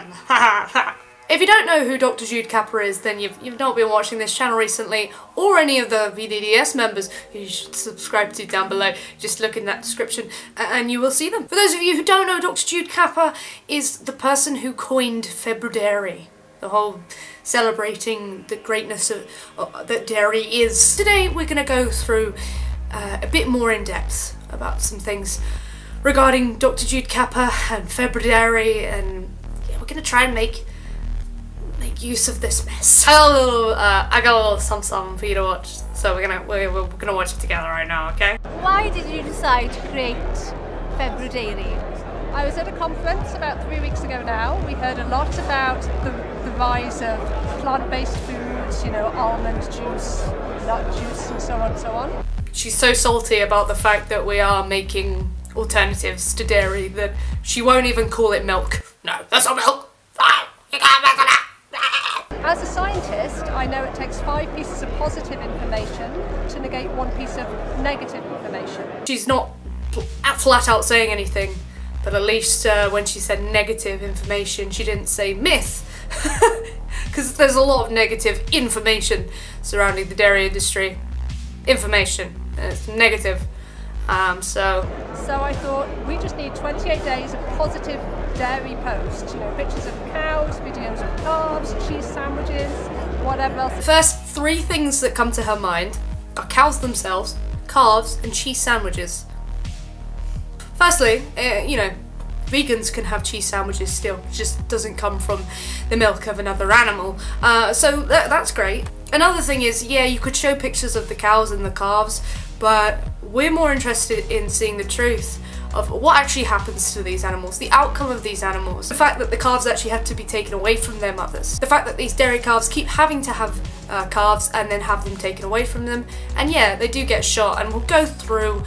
one. If you don't know who Dr. Jude Kappa is, then you've not been watching this channel recently, or any of the VDDS members who you should subscribe to down below. Just look in that description and you will see them. For those of you who don't know, Dr. Jude Kappa is the person who coined Februdairy, the whole celebrating the greatness of that dairy is. Today we're going to go through a bit more in depth about some things regarding Dr. Jude Kappa and Februdairy, and yeah, we're going to try and make use of this mess. I got a little something for you to watch, so we're gonna watch it together right now, okay? Why did you decide to create Februdairy? I was at a conference about 3 weeks ago now. We heard a lot about the rise of plant-based foods, you know, almond juice, nut juice, and so on and so on. She's so salty about the fact that we are making alternatives to dairy that she won't even call it milk. No, that's not milk. You can't make it. As a scientist, I know it takes 5 pieces of positive information to negate 1 piece of negative information. She's not flat out saying anything, but at least when she said negative information, she didn't say myth. Because there's a lot of negative information surrounding the dairy industry. Information. It's negative. So I thought we just need 28 days of positive dairy posts, you know, pictures of cows, videos of calves, cheese sandwiches, whatever else. The first 3 things that come to her mind are cows themselves, calves, and cheese sandwiches. Firstly, you know, vegans can have cheese sandwiches still, it just doesn't come from the milk of another animal. So that's great. Another thing is, yeah, you could show pictures of the cows and the calves, but we're more interested in seeing the truth of what actually happens to these animals, the outcome of these animals, the fact that the calves actually have to be taken away from their mothers, the fact that these dairy calves keep having to have calves and then have them taken away from them, and yeah, they do get shot, and we'll go through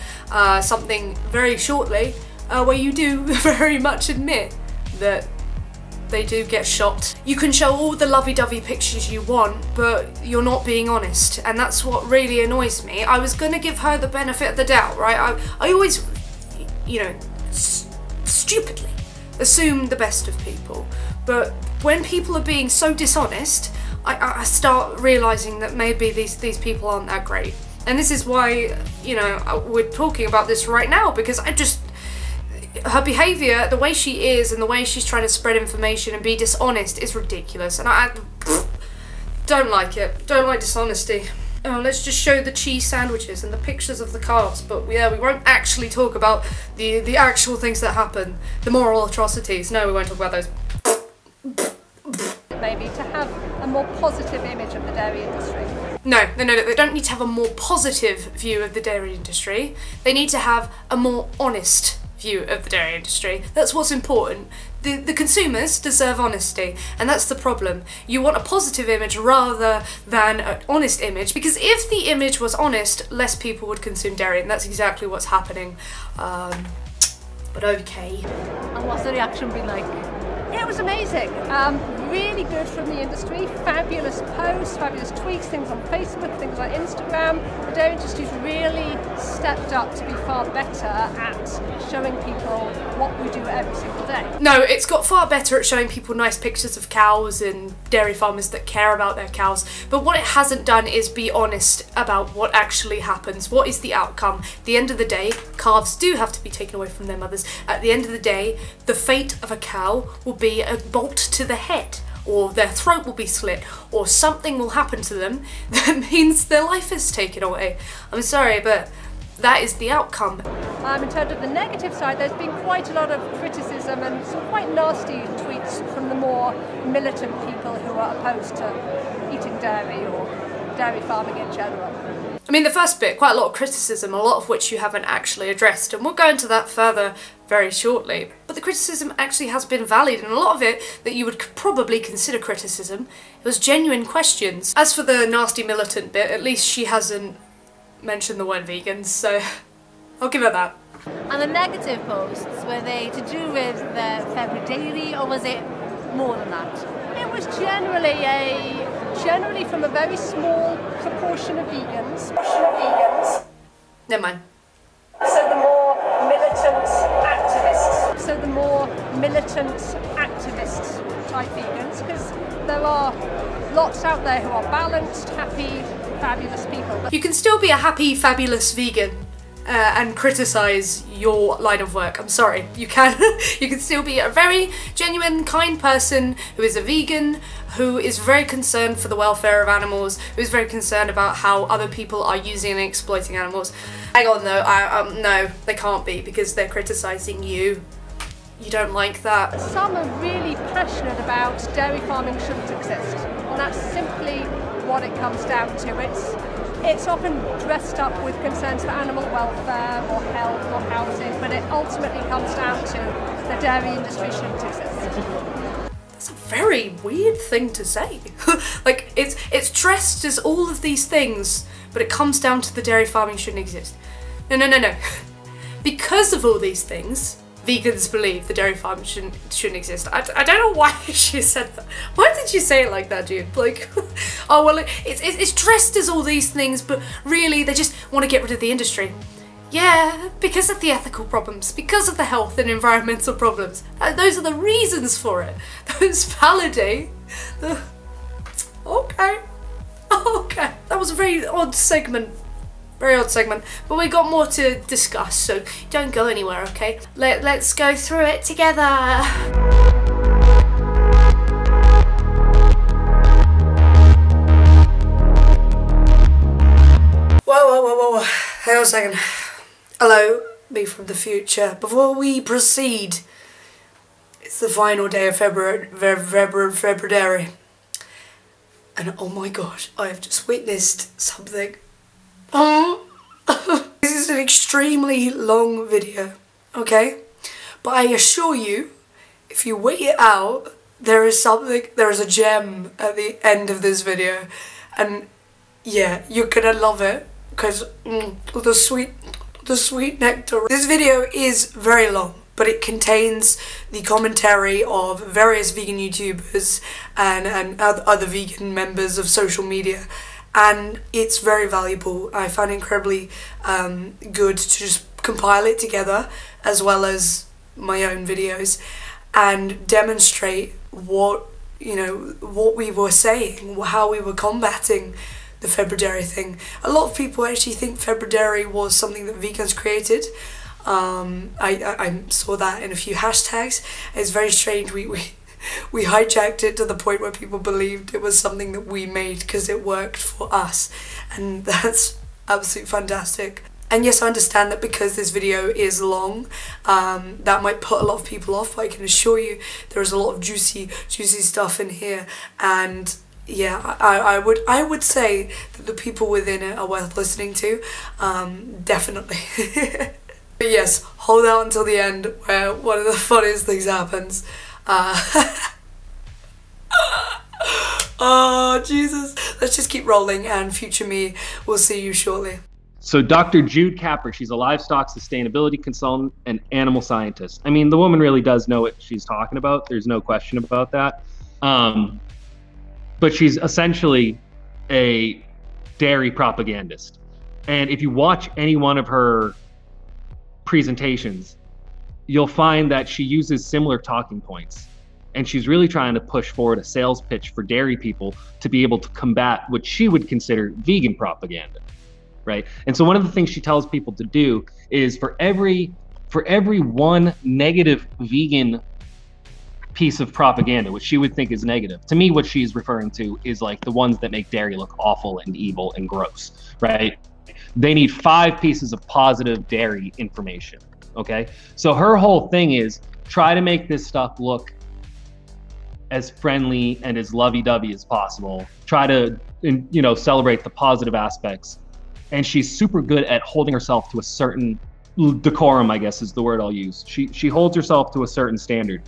something very shortly where you do very much admit that they do get shot. You can show all the lovey-dovey pictures you want, but you're not being honest, and that's what really annoys me. I was gonna give her the benefit of the doubt, right? I always, you know, stupidly assume the best of people, but when people are being so dishonest, I start realising that maybe these people aren't that great. And this is why, you know, we're talking about this right now, because her behaviour, the way she is and the way she's trying to spread information and be dishonest is ridiculous, and I don't like it. Don't like dishonesty. Oh, let's just show the cheese sandwiches and the pictures of the calves, but yeah, we won't actually talk about the actual things that happen, the moral atrocities. No, we won't talk about those. Maybe to have a more positive image of the dairy industry. No, they don't need to have a more positive view of the dairy industry. They need to have a more honest view of the dairy industry. That's what's important. The consumers deserve honesty, and that's the problem. You want a positive image rather than an honest image, because if the image was honest, less people would consume dairy, and that's exactly what's happening. But okay. And what's the reaction been like? Yeah, it was amazing. Really good from the industry. Fabulous posts, fabulous tweets, things on Facebook, things on Instagram. The dairy industry's really stepped up to be far better at showing people what we do every single day. No, it's got far better at showing people nice pictures of cows and dairy farmers that care about their cows. But what it hasn't done is be honest about what actually happens. What is the outcome? At the end of the day, calves do have to be taken away from their mothers. At the end of the day, the fate of a cow will be a bolt to the head, or their throat will be slit, or something will happen to them that means their life is taken away. I'm sorry, but that is the outcome. In terms of the negative side, there's been quite a lot of criticism and some quite nasty tweets from the more militant people who are opposed to eating dairy or dairy farming in general. I mean, the first bit, quite a lot of criticism, a lot of which you haven't actually addressed, and we'll go into that further very shortly. But the criticism actually has been valid, and a lot of it that you would probably consider criticism, it was genuine questions. As for the nasty militant bit, at least she hasn't mentioned the word vegans, so I'll give her that. And the negative posts, were they to do with the Februdairy, or was it more than that? It was generally from a very small proportion of vegans. Never mind. So the more militant activists also the more militant activist type vegans, because there are lots out there who are balanced, happy, fabulous people. You can still be a happy, fabulous vegan and criticize your line of work. I'm sorry, you can. You can still be a very genuine, kind person who is a vegan, who is very concerned for the welfare of animals, who is very concerned about how other people are using and exploiting animals. Hang on though, no, they can't be, because they're criticizing you. You don't like that. Some are really passionate about dairy farming shouldn't exist, and that's simply what it comes down to. It's often dressed up with concerns for animal welfare or health or housing, but it ultimately comes down to the dairy industry shouldn't exist. That's a very weird thing to say. Like, it's dressed as all of these things, but it comes down to the dairy farming shouldn't exist. No. Because of all these things, vegans believe the dairy farm shouldn't exist. I don't know why she said that. Why did you say it like that, dude? Like, oh well, it's dressed as all these things, but really they just want to get rid of the industry. Yeah, because of the ethical problems, because of the health and environmental problems. Those are the reasons for it. Those validate the... Okay. That was a very odd segment. Very odd segment, but we got more to discuss, so don't go anywhere, okay? Let's go through it together. Whoa. Hang on a second. Hello, me from the future. Before we proceed, it's the final day of Februdairy. And oh my gosh, I have just witnessed something. This is an extremely long video, okay? But I assure you, if you wait it out, there is a gem at the end of this video. And yeah, you're gonna love it, because the sweet nectar. This video is very long, but it contains the commentary of various vegan YouTubers and other vegan members of social media. And it's very valuable. I found it incredibly good to just compile it together, as well as my own videos, and demonstrate what we were saying, how we were combating the Februdairy thing. A lot of people actually think Februdairy was something that vegans created. I saw that in a few hashtags. It's very strange. We hijacked it to the point where people believed it was something that we made because it worked for us, and that's absolutely fantastic. And yes, I understand that because this video is long, that might put a lot of people off, but I can assure you there is a lot of juicy stuff in here, and yeah, I would say that the people within it are worth listening to, definitely. But yes, hold out until the end where one of the funniest things happens. Oh Jesus, let's just keep rolling, and future me will see you shortly. So Dr. Jude Capper, she's a livestock sustainability consultant and animal scientist. I mean, the woman really does know what she's talking about. There's no question about that. But she's essentially a dairy propagandist. And if you watch any one of her presentations, you'll find that she uses similar talking points. And she's really trying to push forward a sales pitch for dairy people to be able to combat what she would consider vegan propaganda, right? And so one of the things she tells people to do is for every one negative vegan piece of propaganda, which she would think is negative, to me what she's referring to is like the ones that make dairy look awful and evil and gross, right? They need 5 pieces of positive dairy information. Okay, so her whole thing is try to make this stuff look as friendly and as lovey-dovey as possible. Try to, celebrate the positive aspects. And she's super good at holding herself to a certain decorum, I guess is the word I'll use. She holds herself to a certain standard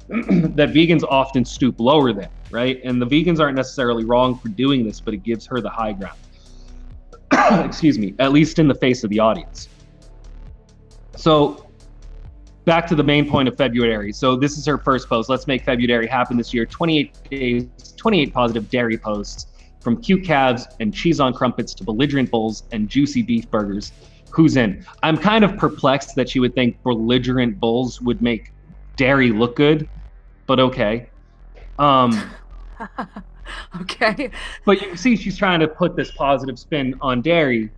that vegans often stoop lower than, right? And the vegans aren't necessarily wrong for doing this, but it gives her the high ground. Excuse me, at least in the face of the audience. So back to the main point of Februdairy. So this is her first post. Let's make Februdairy happen this year. 28 days, 28 positive dairy posts, from cute calves and cheese on crumpets to belligerent bulls and juicy beef burgers. who's in. I'm kind of perplexed that she would think belligerent bulls would make dairy look good, but okay. Okay. But you see, she's trying to put this positive spin on dairy,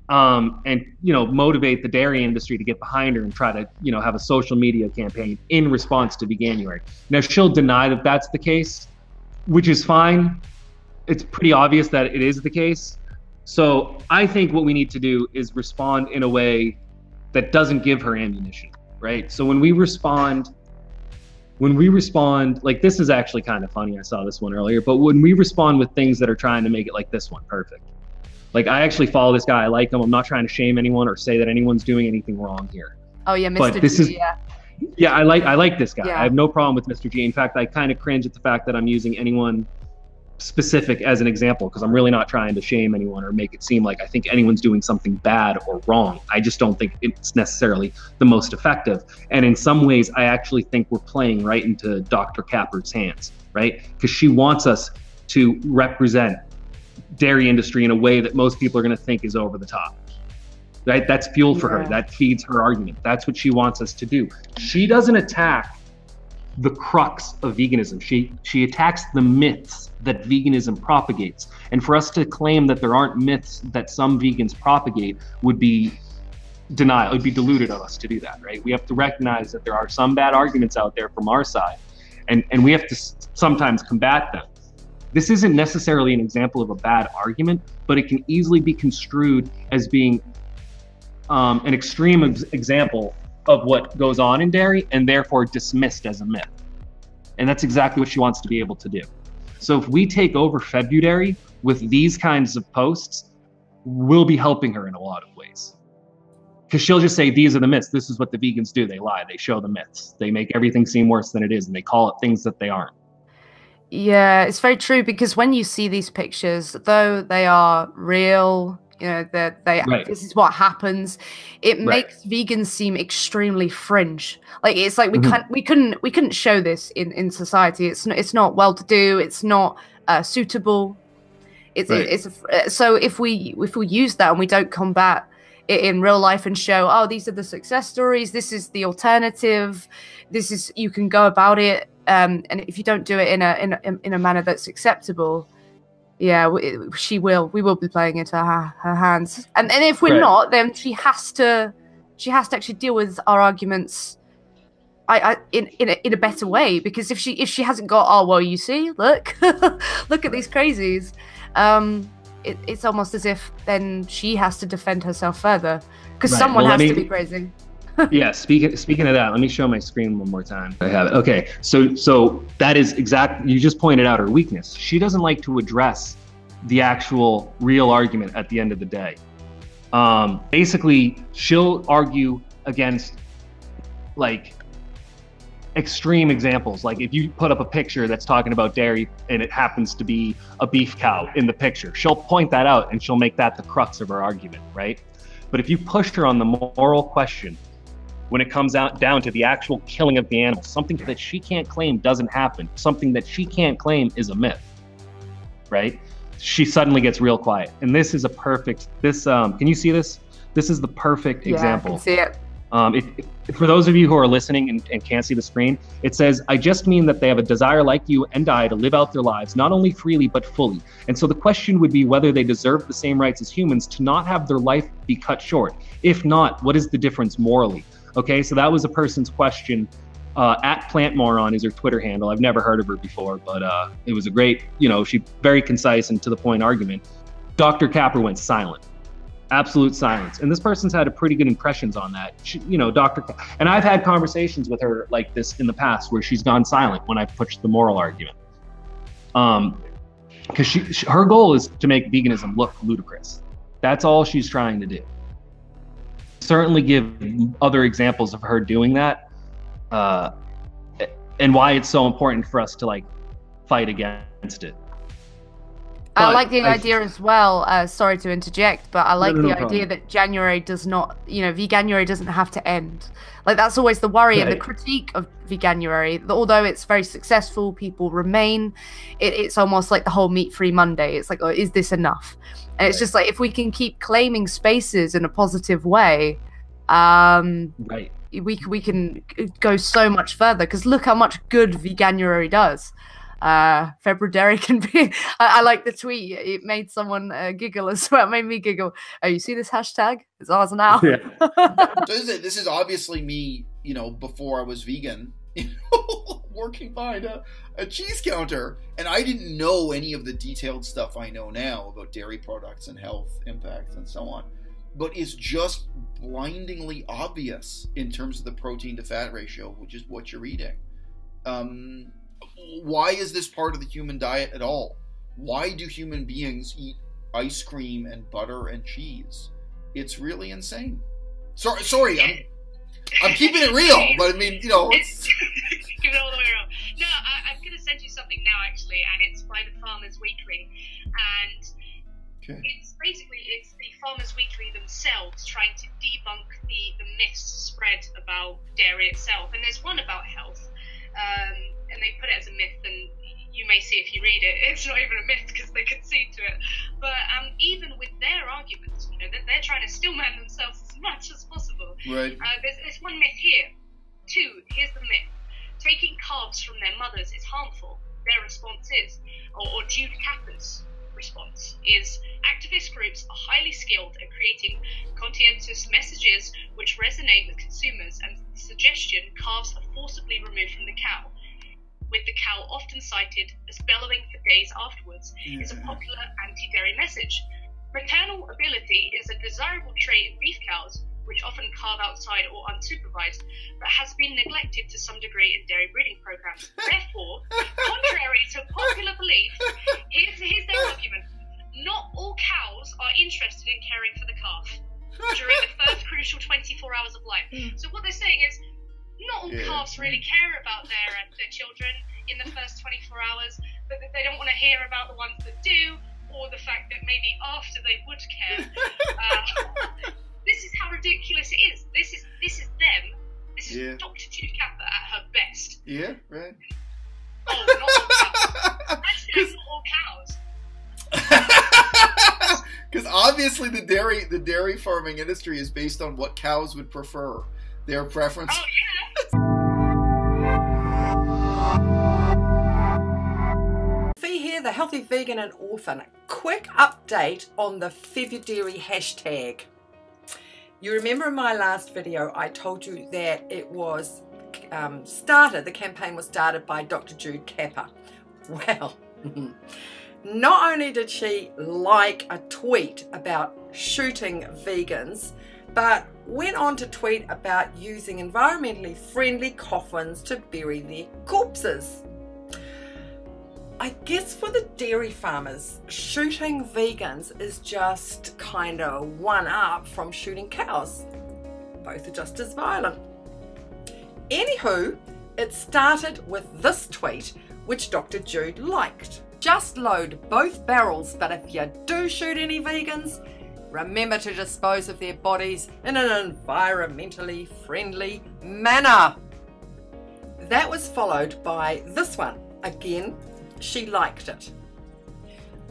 and motivate the dairy industry to get behind her and try to have a social media campaign in response to Veganuary. Now she'll deny that that's the case, which is fine. It's pretty obvious that it is the case. So I think what we need to do is respond in a way that doesn't give her ammunition, right? So when we respond, like, this is actually kind of funny, I saw this one earlier, but when we respond with things that are trying to make it like this one, perfect. Like, I actually follow this guy, I like him, I'm not trying to shame anyone or say that anyone's doing anything wrong here. Oh yeah, Mr. But this G, yeah, I like this guy. Yeah. I have no problem with Mr. G. In fact, I kind of cringe at the fact that I'm using anyone specific as an example, because I'm really not trying to shame anyone or make it seem like I think anyone's doing something bad or wrong. I just don't think it's necessarily the most effective. And in some ways, I actually think we're playing right into Dr. Capper's hands, right? Because she wants us to represent dairy industry in a way that most people are going to think is over the top, right? That's fuel for her. That feeds her argument. That's what she wants us to do. She doesn't attack the crux of veganism. She attacks the myths that veganism propagates. And for us to claim that there aren't myths that some vegans propagate would be denial. It would be deluded of us to do that, right? We have to recognize that there are some bad arguments out there from our side, and we have to sometimes combat them. This isn't necessarily an example of a bad argument, but it can easily be construed as being an extreme example of what goes on in dairy and therefore dismissed as a myth. And that's exactly what she wants to be able to do. So if we take over Februdairy with these kinds of posts, we'll be helping her in a lot of ways. Because she'll just say, these are the myths. This is what the vegans do. They lie. They show the myths. They make everything seem worse than it is, and they call it things that they aren't. Yeah, it's very true, because when you see these pictures, though they are real, this is what happens, it makes vegans seem extremely fringe. Like, it's like we couldn't show this in society. It's not well to do. It's not suitable. So if we use that and we don't combat it in real life and show, oh, these are the success stories, this is the alternative, this is, you can go about it, and if you don't do it in a manner that's acceptable, yeah, we will be playing into her hands. And if we're not, then she has to actually deal with our arguments in a better way, because if she hasn't got, oh well, you see, look look at these crazies, it's almost as if then she has to defend herself further, because someone has to be crazy. Yeah, speaking of that, let me show my screen one more time. I have it. Okay, so that is exactly, you just pointed out her weakness. She doesn't like to address the actual real argument at the end of the day. Basically, she'll argue against, like, extreme examples. Like, if you put up a picture that's talking about dairy and it happens to be a beef cow in the picture, she'll point that out and she'll make that the crux of her argument, right? But if you push her on the moral question, when it comes down to the actual killing of the animal, something that she can't claim doesn't happen, something that she can't claim is a myth, right? She suddenly gets real quiet. And this is a perfect, can you see this? This is the perfect example. I can see it. For those of you who are listening and can't see the screen, it says, I just mean that they have a desire like you and I to live out their lives, not only freely, but fully. And so the question would be whether they deserve the same rights as humans to not have their life be cut short. If not, what is the difference morally? Okay, so that was a person's question. At PlantMoron is her Twitter handle. I've never heard of her before, but it was a great, she very concise and to the point argument. Dr. Capper went silent. Absolute silence. And this person's had a pretty good impressions on that. She, and I've had conversations with her like this in the past where she's gone silent when I've pushed the moral argument. Because her goal is to make veganism look ludicrous. That's all she's trying to do. Certainly give other examples of her doing that, and why it's so important for us to, like, fight against it. I like the idea as well. Sorry to interject, but I like the idea that January does not, Veganuary doesn't have to end. Like, that's always the worry and the critique of Veganuary. Although it's very successful, people remain. It's almost like the whole meat-free Monday. It's like, oh, is this enough? And it's just like, if we can keep claiming spaces in a positive way, we can go so much further. Because look how much good Veganuary does. Februdairy can be. I like the tweet. It made someone giggle as well. It made me giggle. Oh, you see this hashtag? It's ours now. Yeah. This is obviously me. Before I was vegan, working behind a cheese counter, and I didn't know any of the detailed stuff I know now about dairy products and health impacts and so on. But it's just blindingly obvious in terms of the protein to fat ratio, which is what you're eating. Why is this part of the human diet at all? Why do human beings eat ice cream and butter and cheese? It's really insane. Sorry, I'm keeping it real, but I mean, it's keep it all the way around. No, I'm going to send you something now, actually, and it's by the Farmers Weekly, and it's the Farmers Weekly themselves trying to debunk the myths spread about dairy itself, and there's one about health. And they put it as a myth, and you may see if you read it, it's not even a myth because they concede to it. But even with their arguments, they're trying to stillman themselves as much as possible. Right. There's one myth here. 2, here's the myth. Taking carbs from their mothers is harmful. Their response is, or Jude Kappa's response is, activist groups are highly skilled at creating conscientious messages which resonate with consumers, and the suggestion calves are forcibly removed from the cow, with the cow often cited as bellowing for days afterwards, is a popular anti-dairy message. Maternal ability is a desirable trait in beef cows, which often calve outside or unsupervised, but has been neglected to some degree in dairy breeding programs. Therefore, contrary to popular belief, here's their argument. Not all cows are interested in caring for the calf during the first crucial 24 hours of life. So what they're saying is, not all calves really care about their children in the first 24 hours, but they don't want to hear about the ones that do, or the fact that maybe after they would care. This is how ridiculous it is. This is them. This is Dr. Jude Kappa at her best. Yeah, right. Oh, not all cows. Actually, not all cows. Because obviously the dairy farming industry is based on what cows would prefer. Their preference. Oh, yeah. Fee here, the Healthy Vegan and Orphan. Quick update on the Februdairy hashtag. You remember in my last video I told you that it was the campaign was started by Dr. Jude Kappa. Well, not only did she like a tweet about shooting vegans, but went on to tweet about using environmentally friendly coffins to bury their corpses. I guess for the dairy farmers, shooting vegans is just kind of one up from shooting cows. Both are just as violent. Anywho, it started with this tweet, which Dr. Jude liked. Just load both barrels, but if you do shoot any vegans, remember to dispose of their bodies in an environmentally friendly manner. That was followed by this one. Again, she liked it.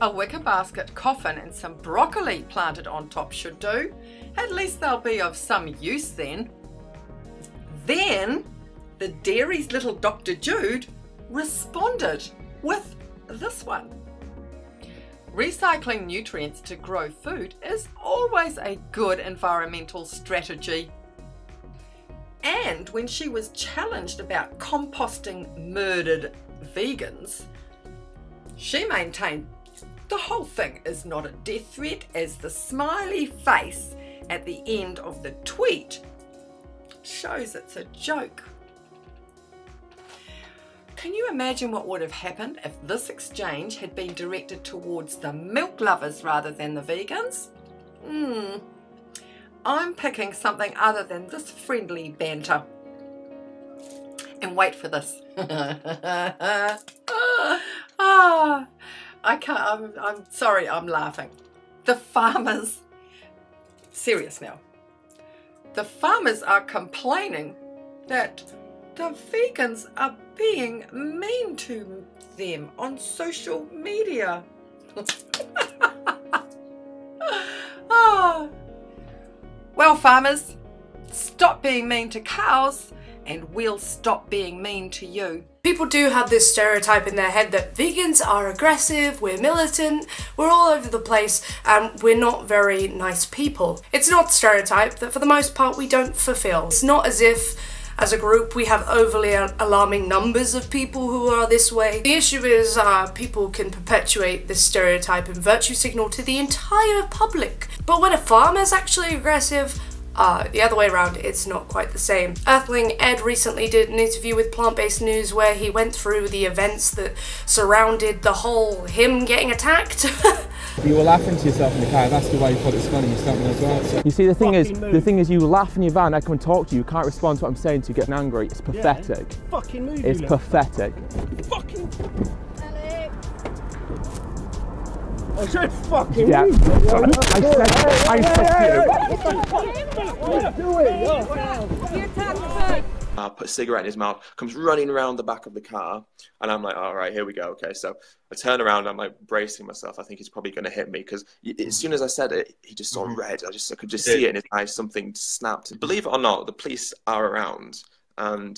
A wicker basket coffin and some broccoli planted on top should do. At least they'll be of some use then. Then the dairy's little Dr. Jude responded with this one. Recycling nutrients to grow food is always a good environmental strategy. And when she was challenged about composting murdered vegans, she maintained the whole thing is not a death threat, as the smiley face at the end of the tweet shows it's a joke. Can you imagine what would have happened if this exchange had been directed towards the milk lovers rather than the vegans? I'm picking something other than this friendly banter. And wait for this. I can't, I'm sorry, I'm laughing. The farmers, serious now, the farmers are complaining that the vegans are being mean to them on social media. Oh. Well, farmers, stop being mean to cows and we'll stop being mean to you. People do have this stereotype in their head that vegans are aggressive, we're militant, we're all over the place, and we're not very nice people. It's not a stereotype that for the most part we don't fulfill. It's not as if as a group we have overly alarming numbers of people who are this way. The issue is people can perpetuate this stereotype and virtue signal to the entire public. But when a farmer's actually aggressive, the other way around, it's not quite the same. Earthling Ed recently did an interview with Plant-Based News where he went through the events that surrounded the whole him getting attacked. You were laughing to yourself in the car, that's the way you thought it's funny, you stopped me as well. So. You see, the thing is, you laugh in your van, I come and talk to you, you can't respond to what I'm saying to you, getting angry. It's pathetic. Yeah, fucking move, it's pathetic. Fucking... I said fucking yeah. move. I put a cigarette in his mouth, comes running around the back of the car, and I'm like, all right, here we go. Okay, so I turn around, I'm like bracing myself. I think he's probably going to hit me because as soon as I said it, he just saw red. I could just see it in his eyes. Something snapped. Believe it or not, the police are around, and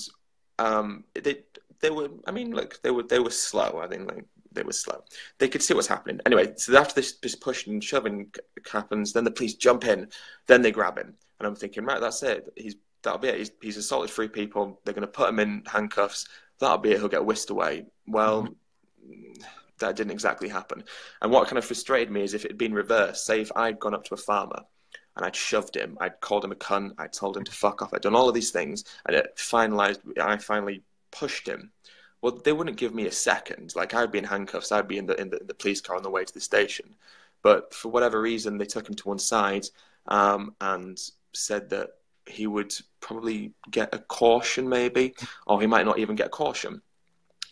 they were. I mean, look, they were slow. I think they were slow. They could see what's happening. Anyway, so after this pushing and shoving happens, then the police jump in, then they grab him, and I'm thinking, right, that's it. That'll be it. He's assaulted 3 people. They're going to put him in handcuffs. That'll be it. He'll get whisked away. Well, that didn't exactly happen. And what kind of frustrated me is if it had been reversed. Say if I'd gone up to a farmer and I'd shoved him, I'd called him a cunt, I'd told him to fuck off, I'd done all of these things, and I finally pushed him. Well, they wouldn't give me a second. Like, I'd be in handcuffs. I'd be in the police car on the way to the station. But for whatever reason, they took him to one side and said that he would probably get a caution, maybe, or he might not even get a caution,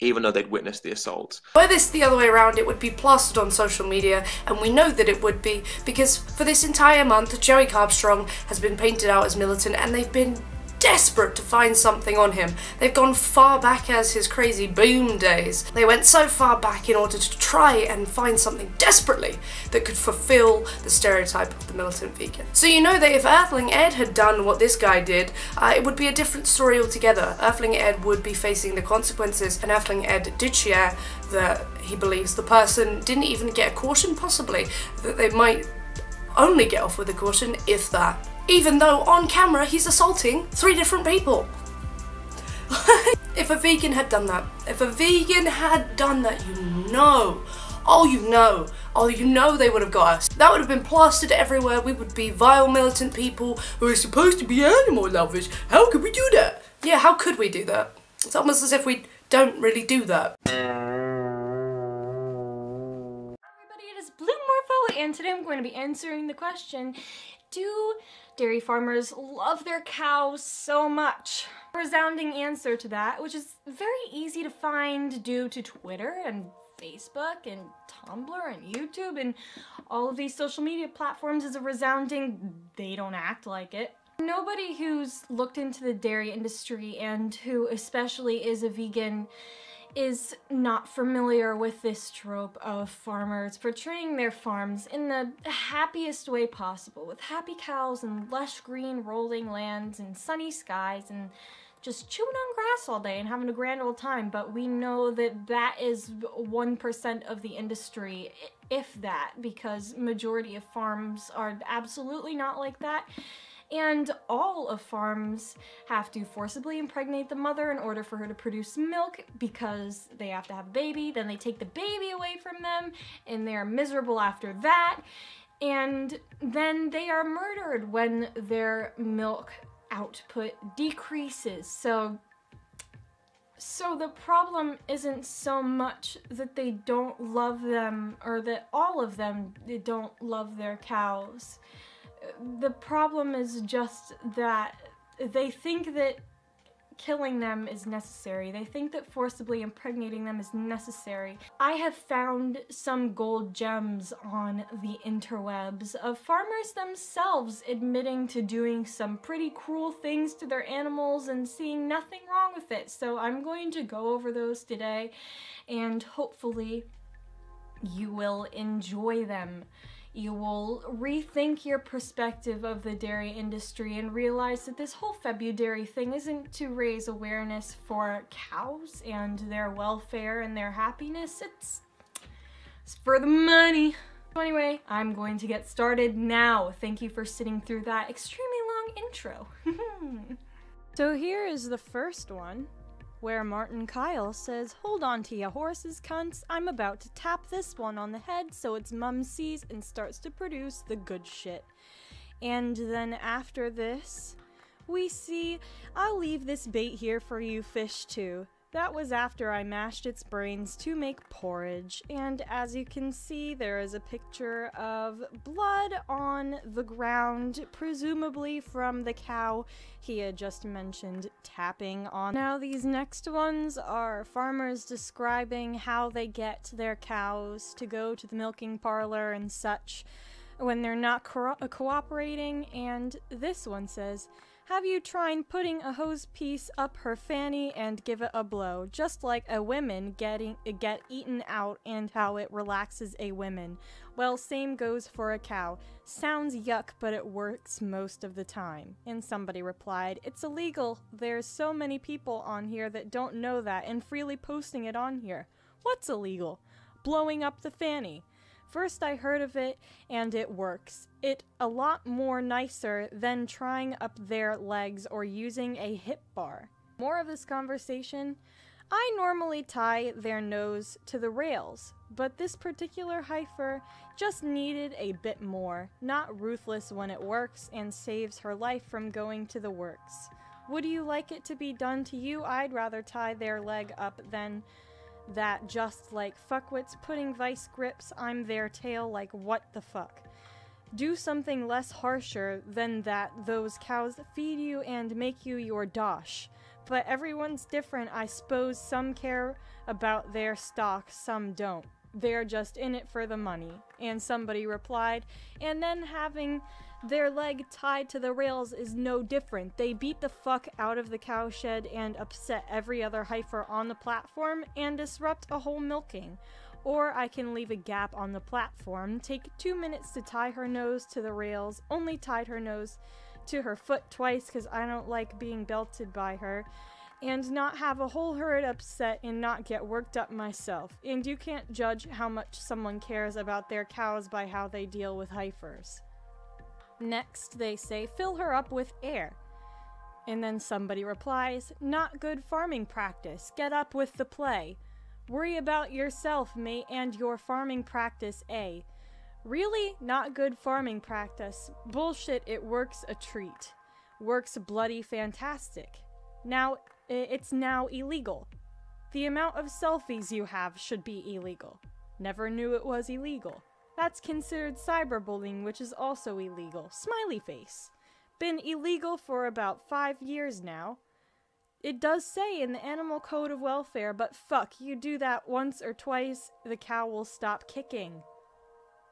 even though they'd witnessed the assault. Were this the other way around, it would be plastered on social media, and we know that it would be, because for this entire month, Joey Carbstrong has been painted out as militant, and they've been desperate to find something on him. They've gone far back as his crazy boom days. They went so far back in order to try and find something desperately that could fulfill the stereotype of the militant vegan. So you know that if Earthling Ed had done what this guy did, it would be a different story altogether. Earthling Ed would be facing the consequences, and Earthling Ed did share that he believes the person didn't even get a caution, possibly, that they might only get off with a caution, if that. Even though on camera he's assaulting 3 different people. If a vegan had done that, you know they would have got us. That would have been plastered everywhere. We would be vile militant people who are supposed to be animal lovers. How could we do that? Yeah, how could we do that? It's almost as if we don't really do that. Everybody, it is Blue Morpho, and today I'm going to be answering the question, do dairy farmers love their cows so much? A resounding answer to that, which is very easy to find due to Twitter and Facebook and Tumblr and YouTube and all of these social media platforms, is a resounding they don't act like it. Nobody who's looked into the dairy industry and who especially is a vegan is not familiar with this trope of farmers portraying their farms in the happiest way possible, with happy cows and lush green rolling lands and sunny skies and just chewing on grass all day and having a grand old time. But we know that that is 1% of the industry, if that, because majority of farms are absolutely not like that. And all of farms have to forcibly impregnate the mother in order for her to produce milk, because they have to have a baby, then they take the baby away from them, and they're miserable after that, and then they are murdered when their milk output decreases. So the problem isn't so much that they don't love them, or that all of them don't love their cows. The problem is just that they think that killing them is necessary. They think that forcibly impregnating them is necessary. I have found some gold gems on the interwebs of farmers themselves admitting to doing some pretty cruel things to their animals and seeing nothing wrong with it. So I'm going to go over those today, and hopefully you will enjoy them. You will rethink your perspective of the dairy industry and realize that this whole Februdairy thing isn't to raise awareness for cows and their welfare and their happiness. It's for the money. So anyway, I'm going to get started now. Thank you for sitting through that extremely long intro. So here is the first one, where Martin Kyle says, "Hold on to your horses, cunts. I'm about to tap this one on the head so its mum sees and starts to produce the good shit." And then after this, we see, "I'll leave this bait here for you fish too." That was after I mashed its brains to make porridge, and as you can see, there is a picture of blood on the ground, presumably from the cow he had just mentioned tapping on. Now these next ones are farmers describing how they get their cows to go to the milking parlor and such when they're not cooperating, and this one says, "Have you tried putting a hose piece up her fanny and give it a blow, just like a woman get eaten out and how it relaxes a woman? Well, same goes for a cow. Sounds yuck, but it works most of the time." And somebody replied, "It's illegal. There's so many people on here that don't know that and freely posting it on here." What's illegal? Blowing up the fanny. First I heard of it, and it works. It a lot more nicer than trying up their legs or using a hip bar. More of this conversation. I normally tie their nose to the rails, but this particular heifer just needed a bit more. Not ruthless when it works and saves her life from going to the works. Would you like it to be done to you? I'd rather tie their leg up than that, just like fuckwits putting vice grips on their tail, like what the fuck. Do something less harsher than that those cows feed you and make you your dosh. But everyone's different, I suppose. Some care about their stock, some don't. They're just in it for the money. And somebody replied, "And then having their leg tied to the rails is no different. They beat the fuck out of the cowshed and upset every other heifer on the platform and disrupt a whole milking. Or I can leave a gap on the platform, take 2 minutes to tie her nose to the rails, only tied her nose to her foot twice because I don't like being belted by her, and not have a whole herd upset and not get worked up myself. And you can't judge how much someone cares about their cows by how they deal with heifers." Next, they say, "Fill her up with air." And then somebody replies, "Not good farming practice. Get up with the play. Worry about yourself, mate, and your farming practice, eh?" Really? Not good farming practice. Bullshit, it works a treat. Works bloody fantastic. Now, it's now illegal. The amount of selfies you have should be illegal. Never knew it was illegal. That's considered cyberbullying, which is also illegal. Smiley face. Been illegal for about 5 years now. It does say in the Animal Code of Welfare, but fuck, you do that once or twice, the cow will stop kicking.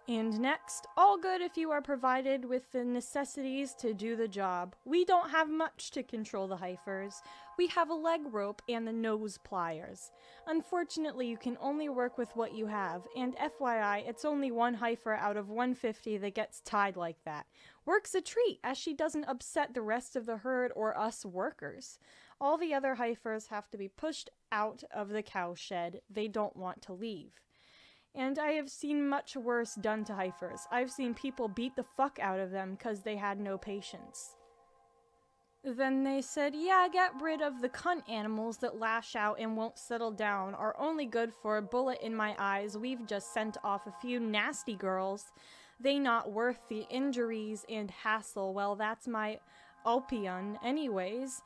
And next, all good if you are provided with the necessities to do the job. We don't have much to control the heifers. We have a leg rope and the nose pliers. Unfortunately, you can only work with what you have, and FYI, it's only one heifer out of 150 that gets tied like that. Works a treat, as she doesn't upset the rest of the herd or us workers. All the other heifers have to be pushed out of the cowshed. They don't want to leave. And I have seen much worse done to heifers. I've seen people beat the fuck out of them because they had no patience. Then they said, "Yeah, get rid of the cunt animals that lash out and won't settle down, are only good for a bullet in my eyes. We've just sent off a few nasty girls. They not worth the injuries and hassle. Well, that's my opinion anyways.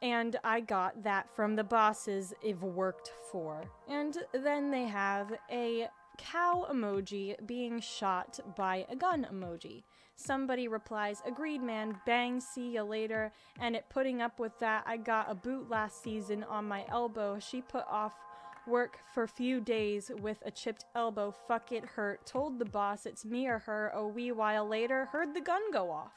And I got that from the bosses I've worked for." And then they have a cow emoji being shot by a gun emoji. Somebody replies, agreed man, bang, see ya later. And it putting up with that, I got a boot last season on my elbow. She put off work for a few days with a chipped elbow. Fuck it hurt. Told the boss it's me or her. A wee while later, heard the gun go off.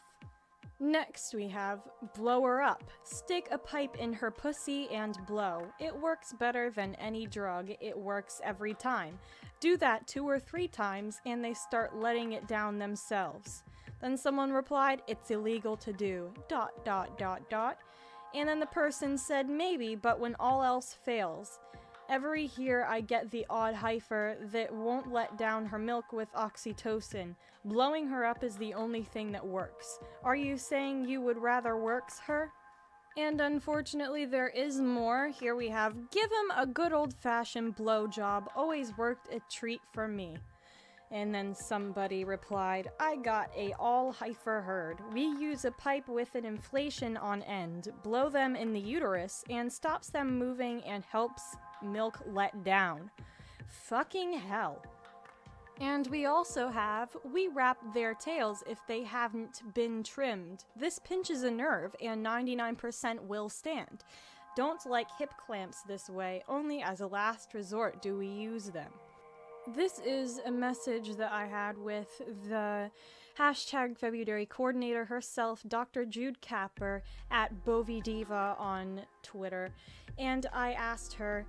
Next we have blow her up. Stick a pipe in her pussy and blow. It works better than any drug. It works every time. Do that 2 or 3 times and they start letting it down themselves. Then someone replied, it's illegal to do ... And then the person said maybe, but when all else fails. Every year I get the odd heifer that won't let down her milk with oxytocin. Blowing her up is the only thing that works. Are you saying you would rather works her? And unfortunately there is more. Here we have, give him a good old-fashioned blowjob. Always worked a treat for me. And then somebody replied, I got a all-heifer herd. We use a pipe with an inflation on end, blow them in the uterus, and stops them moving and helps milk let down. Fucking hell. And we also have, we wrap their tails if they haven't been trimmed. This pinches a nerve and 99% will stand. Don't like hip clamps this way, only as a last resort do we use them. This is a message that I had with the hashtag Februdairy coordinator herself, Dr. Jude Capper, at Bovidiva on Twitter. And I asked her,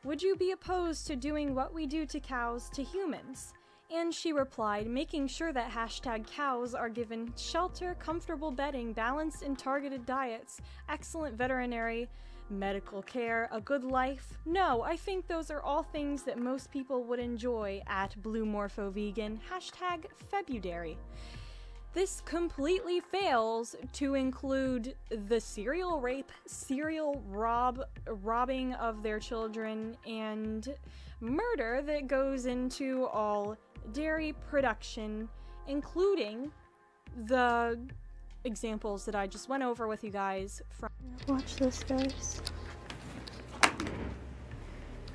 would you be opposed to doing what we do to cows to humans? And she replied, making sure that hashtag cows are given shelter, comfortable bedding, balanced and targeted diets, excellent veterinary medical care, a good life. No, I think those are all things that most people would enjoy at Blue Morpho Vegan, hashtag Februdairy. This completely fails to include the serial rape, serial robbing of their children, and murder that goes into all dairy production, including the examples that I just went over with you guys from. Watch this, guys.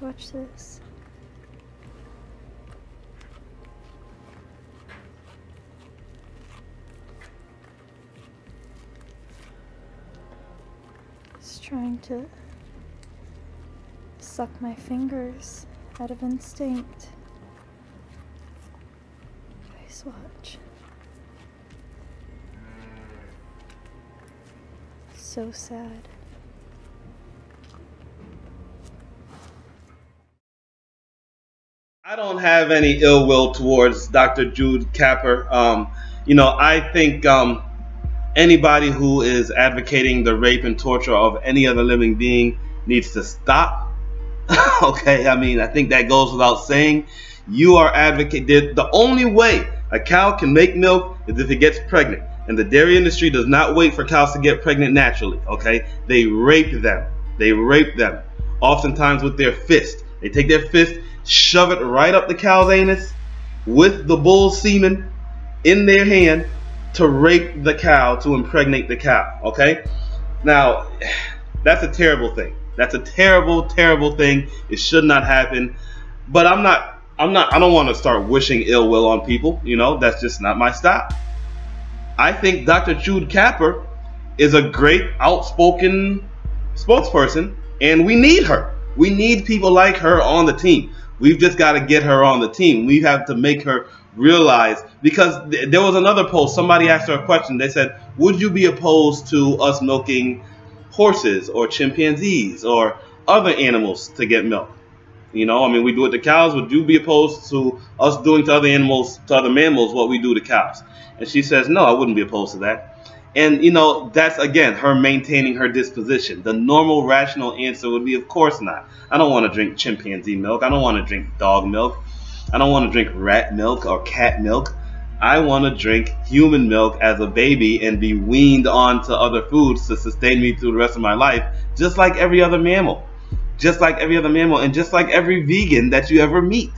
Watch this. It's trying to suck my fingers out of instinct. Guys, watch. So sad. I don't have any ill will towards Dr. Jude Capper. You know, I think anybody who is advocating the rape and torture of any other living being needs to stop. Okay, I mean, I think that goes without saying. You are advocating. The only way a cow can make milk is if it gets pregnant. And the dairy industry does not wait for cows to get pregnant naturally, okay? They rape them. They rape them. Oftentimes with their fist. They take their fist, shove it right up the cow's anus with the bull's semen in their hand to rape the cow, to impregnate the cow, okay? Now, that's a terrible thing. That's a terrible, terrible thing. It should not happen. But I don't want to start wishing ill will on people, you know? That's just not my style. I think Dr. Jude Capper is a great outspoken spokesperson, and we need her. We need people like her on the team. We've just got to get her on the team. We have to make her realize, because there was another post, somebody asked her a question. They said, would you be opposed to us milking horses or chimpanzees or other animals to get milk? You know, I mean, we do it to cows. Would you be opposed to us doing to other animals, to other mammals, what we do to cows? And she says, no, I wouldn't be opposed to that. And, you know, that's, again, her maintaining her disposition. The normal, rational answer would be, of course not. I don't want to drink chimpanzee milk. I don't want to drink dog milk. I don't want to drink rat milk or cat milk. I want to drink human milk as a baby and be weaned onto other foods to sustain me through the rest of my life, just like every other mammal. Just like every other mammal, and just like every vegan that you ever meet.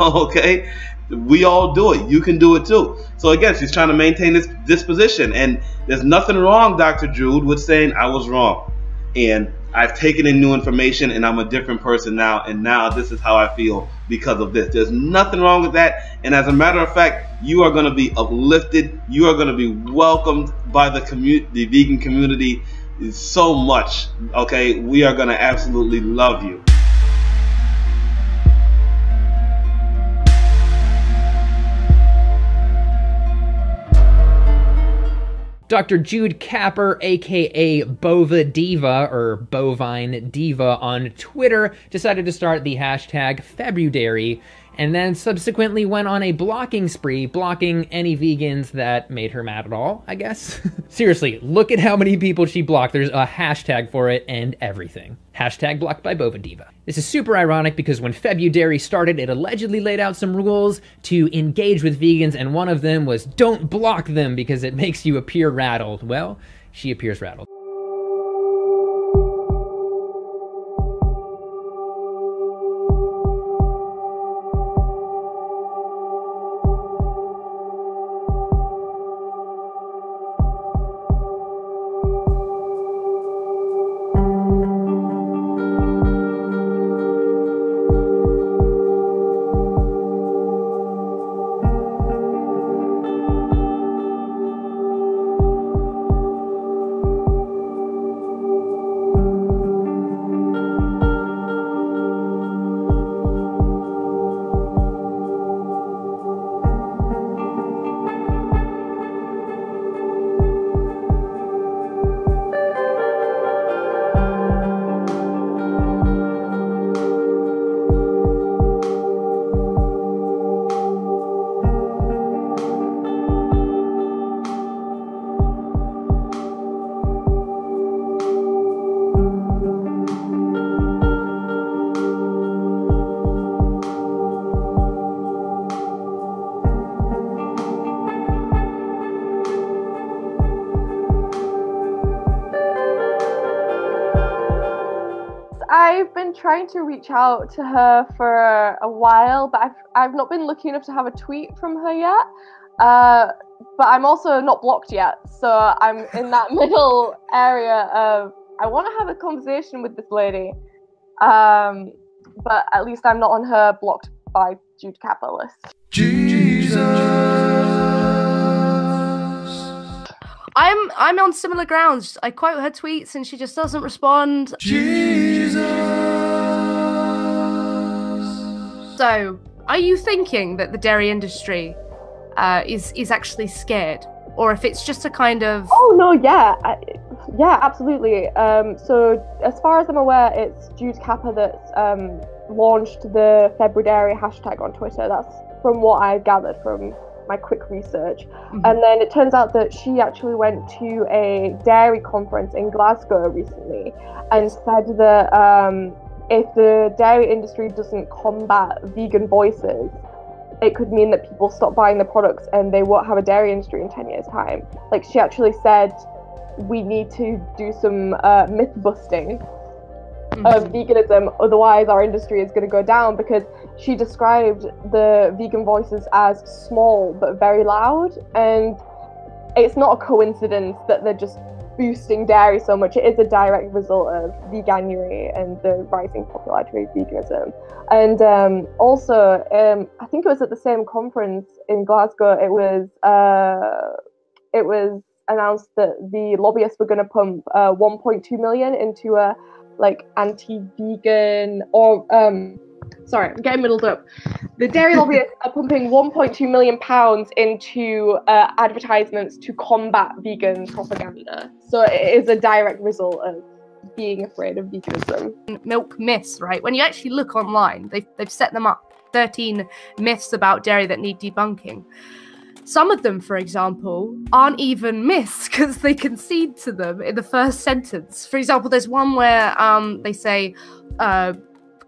Okay? We all do it. You can do it too. So again, she's trying to maintain this disposition. And there's nothing wrong, Dr. Jude, with saying I was wrong. And I've taken in new information and I'm a different person now. And now this is how I feel because of this. There's nothing wrong with that. And as a matter of fact, you are going to be uplifted. You are going to be welcomed by the community, the vegan community, so much. Okay, we are going to absolutely love you. Dr. Jude Capper, aka Bova Diva, or Bovine Diva on Twitter, decided to start the hashtag Februdairy, and then subsequently went on a blocking spree, blocking any vegans that made her mad at all, I guess. Seriously, look at how many people she blocked. There's a hashtag for it and everything. Hashtag blocked by Bova Diva. This is super ironic because when Februdairy started, it allegedly laid out some rules to engage with vegans, and one of them was don't block them because it makes you appear rattled. Well, she appears rattled. I've been trying to reach out to her for a while, but I've not been lucky enough to have a tweet from her yet. But I'm also not blocked yet, so I'm in that middle area of I want to have a conversation with this lady, but at least I'm not on her blocked by Jude Capper list. I'm on similar grounds. I quote her tweets and she just doesn't respond. So, are you thinking that the dairy industry is actually scared, or if it's just a kind of? Oh no, yeah, yeah, absolutely. So as far as I'm aware, it's Jude Capper that's launched the Februdairy hashtag on Twitter. That's from what I've gathered from my quick research. And then it turns out that she actually went to a dairy conference in Glasgow recently and said that if the dairy industry doesn't combat vegan voices, it could mean that people stop buying the products and they won't have a dairy industry in 10 years' time. Like, she actually said we need to do some myth busting of veganism, otherwise our industry is going to go down, because she described the vegan voices as small but very loud, and it's not a coincidence that they're just boosting dairy so much. It is a direct result of veganuary and the rising popularity of veganism. And also, I think it was at the same conference in Glasgow, it was announced that the lobbyists were going to pump 1.2 million into a anti-vegan, or sorry, I'm getting muddled up. The dairy lobbyists are pumping £1.2 million into advertisements to combat vegan propaganda. So it is a direct result of being afraid of veganism. Milk myths, right? When you actually look online, they've set them up. 13 myths about dairy that need debunking. Some of them, for example, aren't even myths because they concede to them in the first sentence. For example, there's one where they say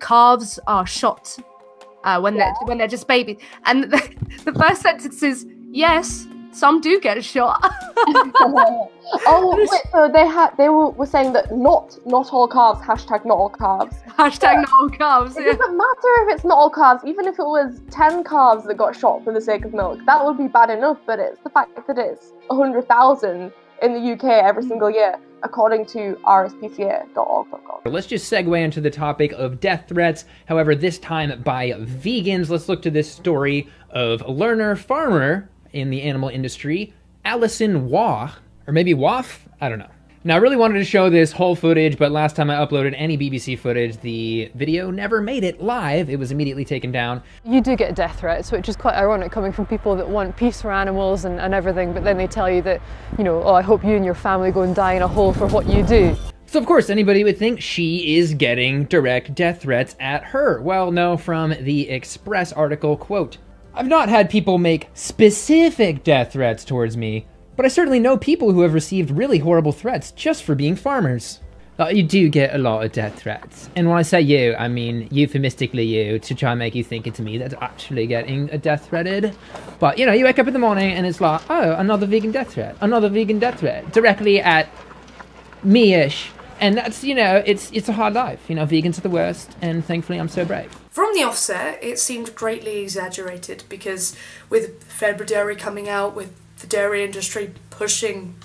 calves are shot when they're just babies, and the first sentence is yes, some do get shot. Oh wait, so they were saying that not all calves, hashtag not all calves. Hashtag not all calves. It doesn't matter if it's not all calves, even if it was 10 calves that got shot for the sake of milk, that would be bad enough, but it's the fact that it's 100,000 in the UK every single year, according to rspca.org.com. Let's just segue into the topic of death threats, however this time by vegans. Let's look to this story of learner farmer in the animal industry, Alison Waugh, or maybe Waff? I don't know. Now, I really wanted to show this whole footage, but last time I uploaded any BBC footage, the video never made it live. It was immediately taken down. You do get death threats, which is quite ironic coming from people that want peace for animals and everything, but then they tell you that, you know, oh, I hope you and your family go and die in a hole for what you do. So of course anybody would think she is getting direct death threats at her. Well, no, from the Express article, quote, "I've not had people make specific death threats towards me, but I certainly know people who have received really horrible threats just for being farmers." You do get a lot of death threats. And when I say you, I mean euphemistically you, to try and make you think it's me that's actually getting a death threated. But, you know, you wake up in the morning and it's like, oh, another vegan death threat, another vegan death threat, directly at me-ish. And that's, you know, it's a hard life. You know, vegans are the worst, and thankfully I'm so brave. From the offset, it seemed greatly exaggerated because with Februdairy coming out, with the dairy industry pushing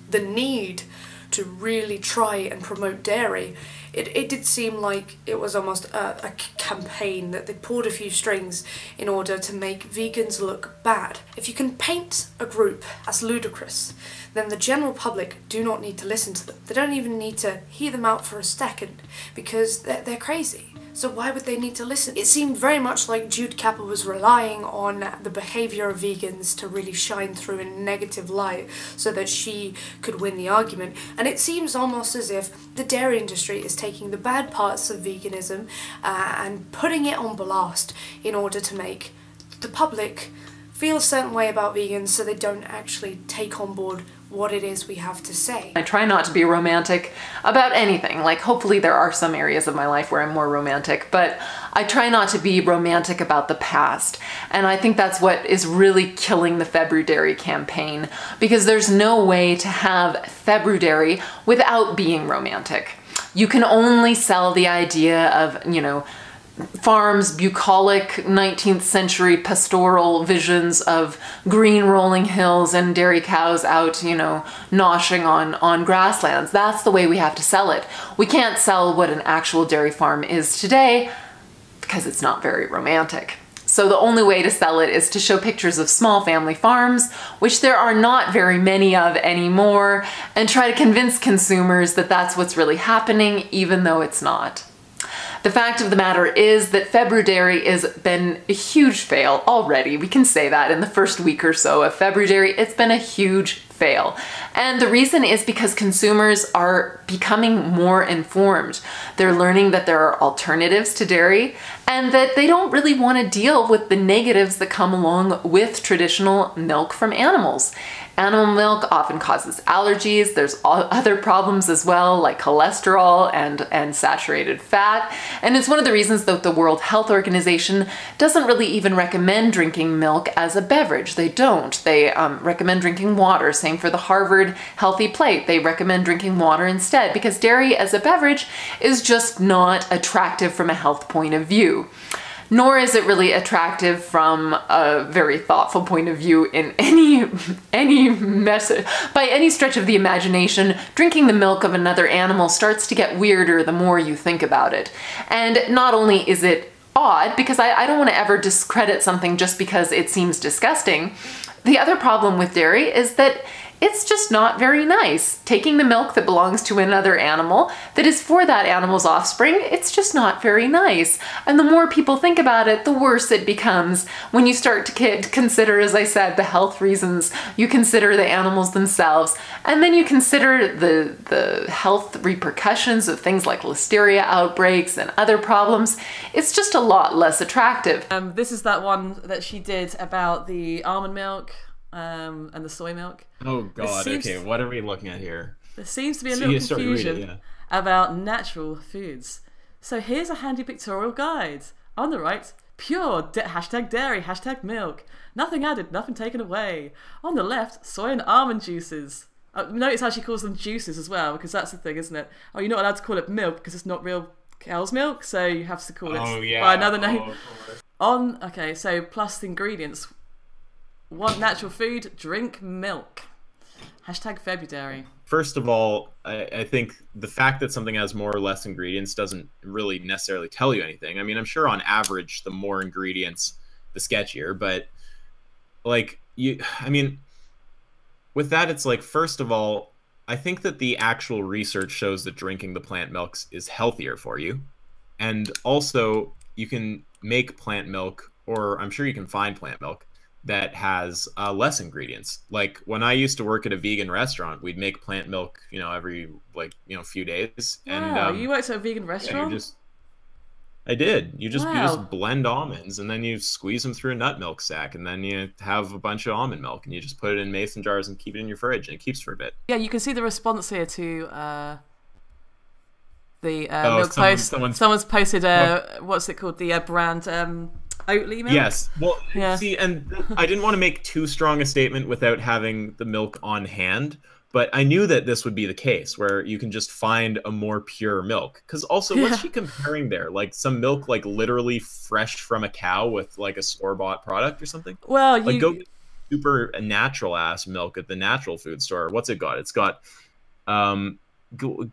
the need to really try and promote dairy, it did seem like it was almost a campaign that they pulled a few strings in order to make vegans look bad. If you can paint a group as ludicrous, then the general public do not need to listen to them. They don't even need to hear them out for a second because they're crazy. So why would they need to listen? It seemed very much like Jude Kappa was relying on the behaviour of vegans to really shine through in a negative light so that she could win the argument. And it seems almost as if the dairy industry is taking the bad parts of veganism and putting it on blast in order to make the public feel a certain way about vegans so they don't actually take on board what it is we have to say. I try not to be romantic about anything. Like, hopefully there are some areas of my life where I'm more romantic, but I try not to be romantic about the past. And I think that's what is really killing the Februdairy campaign, because there's no way to have Februdairy without being romantic. You can only sell the idea of, you know, farms, bucolic 19th century pastoral visions of green rolling hills and dairy cows out, you know, noshing on grasslands. That's the way we have to sell it. We can't sell what an actual dairy farm is today because it's not very romantic. So the only way to sell it is to show pictures of small family farms, which there are not very many of anymore, and try to convince consumers that that's what's really happening, even though it's not. The fact of the matter is that Februdairy has been a huge fail already. We can say that in the first week or so of Februdairy, it's been a huge fail. And the reason is because consumers are becoming more informed. They're learning that there are alternatives to dairy and that they don't really want to deal with the negatives that come along with traditional milk from animals. Animal milk often causes allergies. There's other problems as well, like cholesterol and saturated fat. And it's one of the reasons that the World Health Organization doesn't really even recommend drinking milk as a beverage. They don't. They recommend drinking water. Same for the Harvard Healthy Plate. They recommend drinking water instead because dairy as a beverage is just not attractive from a health point of view. Nor is it really attractive from a very thoughtful point of view in any message. By any stretch of the imagination, drinking the milk of another animal starts to get weirder the more you think about it. And not only is it odd, because I don't want to ever discredit something just because it seems disgusting, the other problem with dairy is that it's just not very nice. Taking the milk that belongs to another animal, that is for that animal's offspring, it's just not very nice. And the more people think about it, the worse it becomes. When you start to consider, as I said, the health reasons, you consider the animals themselves, and then you consider the health repercussions of things like listeria outbreaks and other problems, it's just a lot less attractive. This is that one that she did about the almond milk. And the soy milk. Oh god, okay, what are we looking at here? There seems to be a little confusion about natural foods. So here's a handy pictorial guide. On the right, pure hashtag dairy, hashtag milk. Nothing added, nothing taken away. On the left, soy and almond juices. Notice how she calls them juices as well, because that's the thing, isn't it? Oh, you're not allowed to call it milk because it's not real cow's milk, so you have to call it by another name. Okay, so plus the ingredients. Want natural food? Drink milk. Hashtag Februdairy. First of all, I think the fact that something has more or less ingredients doesn't really necessarily tell you anything. I mean, I'm sure on average, the more ingredients, the sketchier. But like I mean, with that, it's like, first of all, I think that the actual research shows that drinking the plant milks is healthier for you. And also, you can make plant milk, or I'm sure you can find plant milk that has less ingredients. Like when I used to work at a vegan restaurant, we'd make plant milk, every few days. Wow, And you worked at a vegan restaurant? I did. You just Wow. blend almonds, and then you squeeze them through a nut milk sack, and then you have a bunch of almond milk, and you just put it in mason jars and keep it in your fridge, and it keeps for a bit. Yeah, you can see the response here to the milk post. Someone's posted what's it called? The brand Oatly milk. Yes. Well, yeah. See, and I didn't want to make too strong a statement without having the milk on hand, but I knew that this would be the case, where you can just find a more pure milk. Because also, what's she comparing there? Like some milk, like literally fresh from a cow with like a store-bought product or something? Well, like go get super natural ass milk at the natural food store. What's it got? It's got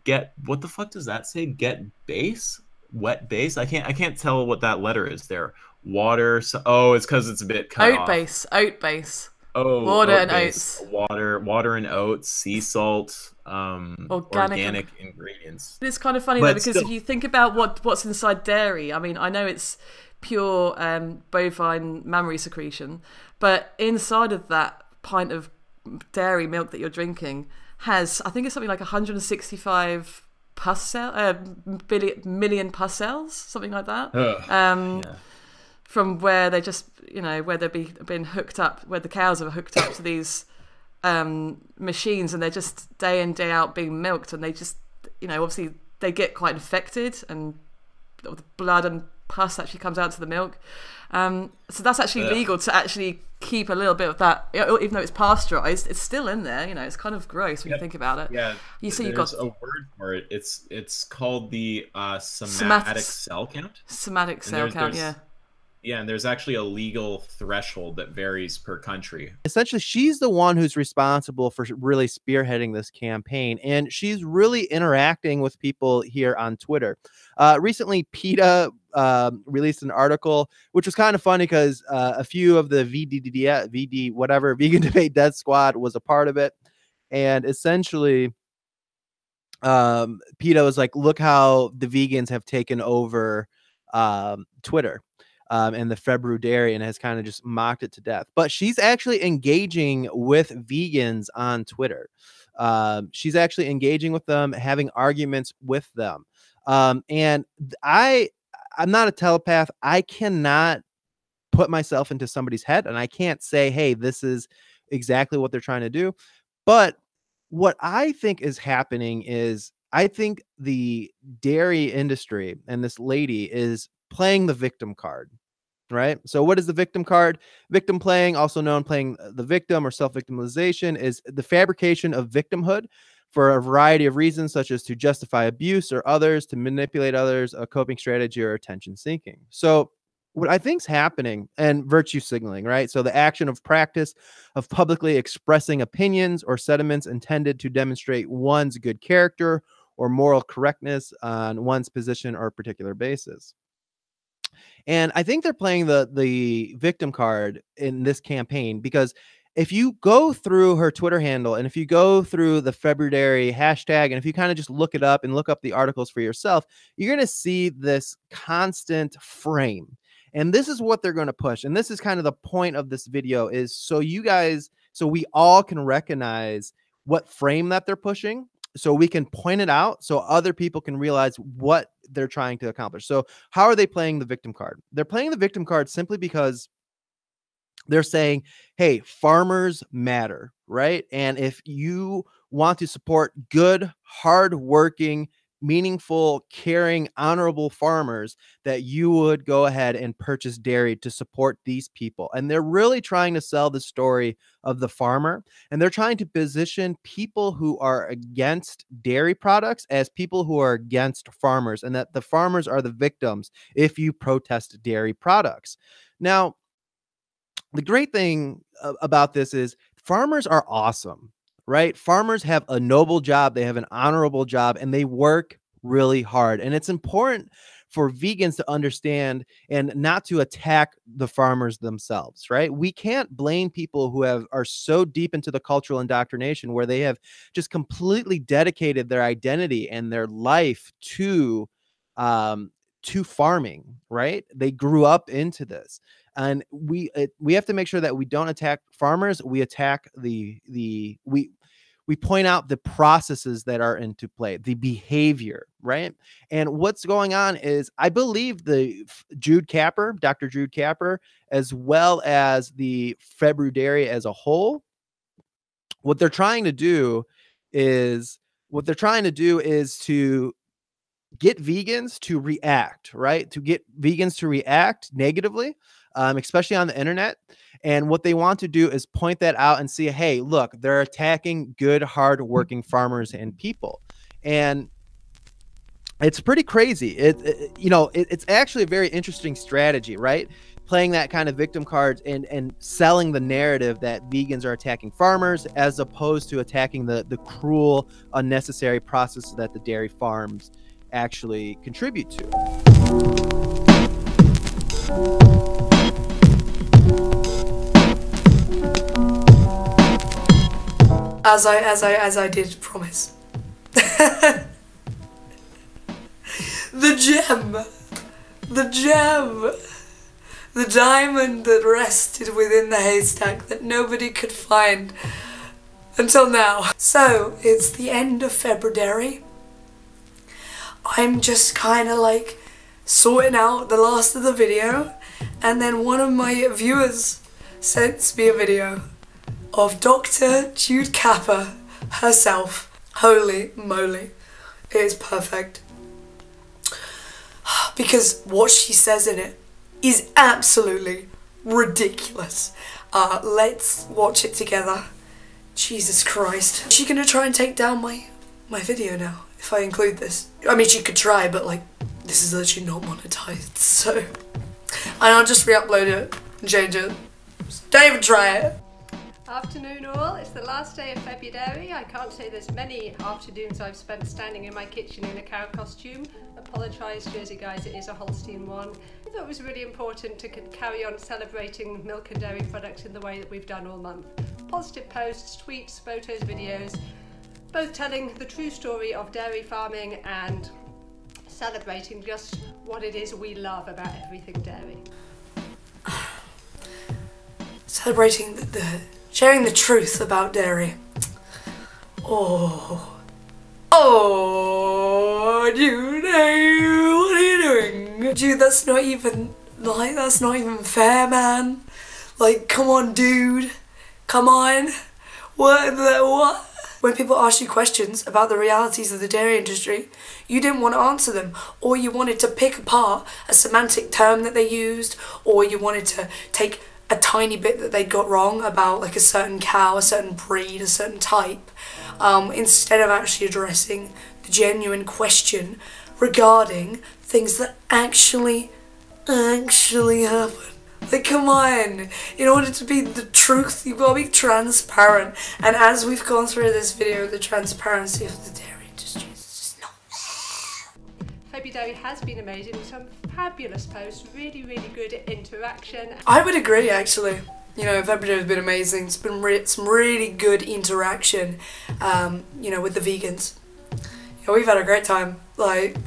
get, what the fuck does that say? Get base? Wet base? I can't tell what that letter is there. Water. Oh, it's because it's a bit cut off. Oat base. Oh, water and base. oats. Water and oats, sea salt, organic ingredients. It's kind of funny though, because if you think about what's inside dairy, I mean, I know it's pure bovine mammary secretion, but inside of that pint of dairy milk that you're drinking has, I think it's something like 165 million pus cells, something like that. From where they just, where they've been hooked up, where the cows are hooked up to these machines, and they're just day in, day out being milked, and they just, obviously they get quite infected, and the blood and pus actually comes out to the milk. So that's actually legal to actually keep a little bit of that, even though it's pasteurized, it's still in there. It's kind of gross when you think about it. Yeah, you've got a word for it. It's called the somatic cell count. Somatic cell count, yeah. Yeah, and there's actually a legal threshold that varies per country. Essentially, she's the one who's responsible for really spearheading this campaign, and she's really interacting with people here on Twitter. Recently, PETA released an article, which was kind of funny because a few of the Vegan Debate Death Squad was a part of it, and essentially, PETA was like, look how the vegans have taken over Twitter. And the Februdairy, and has kind of just mocked it to death. But she's actually engaging with vegans on Twitter. She's actually engaging with them, having arguments with them. And I'm not a telepath. I cannot put myself into somebody's head, and I can't say, hey, this is exactly what they're trying to do. But what I think is happening is, I think the dairy industry and this lady is playing the victim card, right? So what is the victim card? Victim playing, also known playing the victim or self-victimization, is the fabrication of victimhood for a variety of reasons, such as to justify abuse or others, to manipulate others, a coping strategy, or attention seeking. So what I think is happening, and virtue signaling, right? So the action of practice of publicly expressing opinions or sentiments intended to demonstrate one's good character or moral correctness on one's position or particular basis. And I think they're playing the victim card in this campaign, because if you go through her Twitter handle, and if you go through the Februdairy hashtag, and if you kind of just look it up and look up the articles for yourself, you're going to see this constant frame. And this is what they're going to push. And this is kind of the point of this video, is so we all can recognize what frame that they're pushing, so we can point it out so other people can realize what they're trying to accomplish. So how are they playing the victim card? They're playing the victim card simply because they're saying, hey, farmers matter, right? And if you want to support good, hardworking, meaningful, caring, honorable farmers, that you would go ahead and purchase dairy to support these people. And they're really trying to sell the story of the farmer, and they're trying to position people who are against dairy products as people who are against farmers, and that the farmers are the victims if you protest dairy products. Now, the great thing about this is farmers are awesome. right? Farmers have a noble job, they have an honorable job, and they work really hard. And it's important for vegans to understand and not to attack the farmers themselves, right? We can't blame people who are so deep into the cultural indoctrination where they have just completely dedicated their identity and their life to farming, right? They grew up into this. And we have to make sure that we don't attack farmers. We attack we point out the processes that are into play, the behavior, right? And what's going on is, I believe Dr. Jude Capper, as well as the Februdairy as a whole, what they're trying to do is to get vegans to react, right? To get vegans to react negatively, especially on the internet. And what they want to do is point that out and see, hey, look, they're attacking good, hard-working farmers and people. And it's pretty crazy. It's actually a very interesting strategy, right? Playing that kind of victim cards and selling the narrative that vegans are attacking farmers, as opposed to attacking the cruel, unnecessary processes that the dairy farms actually contribute to. As I did promise. The gem, the diamond that rested within the haystack that nobody could find until now. So it's the end of Februdairy. I'm just kind of like sorting out the last of the video, and then one of my viewers sends me a video of Dr. Jude Capper herself. Holy moly, it is perfect. Because what she says in it is absolutely ridiculous. Let's watch it together. Jesus Christ. Is she gonna try and take down my video now if I include this? I mean, she could try, but like, this is literally not monetized, so. And I'll just re-upload it and change it. Don't even try it. Afternoon all, it's the last day of Februdairy. I can't say there's many afternoons I've spent standing in my kitchen in a cow costume. Apologise, Jersey guys, it is a Holstein one. I thought it was really important to carry on celebrating milk and dairy products in the way that we've done all month. Positive posts, tweets, photos, videos, both telling the true story of dairy farming and celebrating just what it is we love about everything dairy. Celebrating sharing the truth about dairy. Oh, Jude, hey, what are you doing? Jude, that's not even fair, man. Like, come on, dude. Come on. What? When people ask you questions about the realities of the dairy industry, you didn't want to answer them, or you wanted to pick apart a semantic term that they used, or you wanted to take a tiny bit that they got wrong about like a certain cow, a certain breed, a certain type, instead of actually addressing the genuine question regarding things that actually happen. Like, come on, in order to be the truth, you've got to be transparent. And as we've gone through this video, the transparency of the dairy industry is just not there. Februdairy has been amazing, some fabulous posts, really good interaction. I would agree, actually. You know, Februdairy has been amazing. It's been some really good interaction, you know, with the vegans. You know, we've had a great time. Like,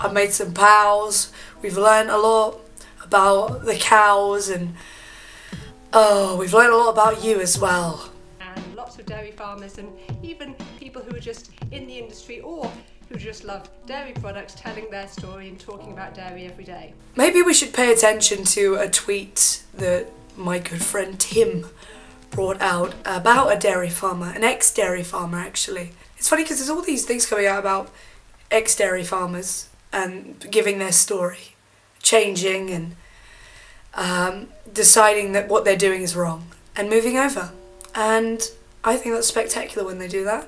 I've made some pals, we've learned a lot about the cows, and we've learned a lot about you as well. And lots of dairy farmers and even people who are just in the industry or who just love dairy products telling their story and talking about dairy every day. Maybe we should pay attention to a tweet that my good friend Tim brought out about a dairy farmer, an ex-dairy farmer actually. It's funny because there's all these things coming out about ex-dairy farmers and giving their story, changing and deciding that what they're doing is wrong and moving over. And I think that's spectacular when they do that.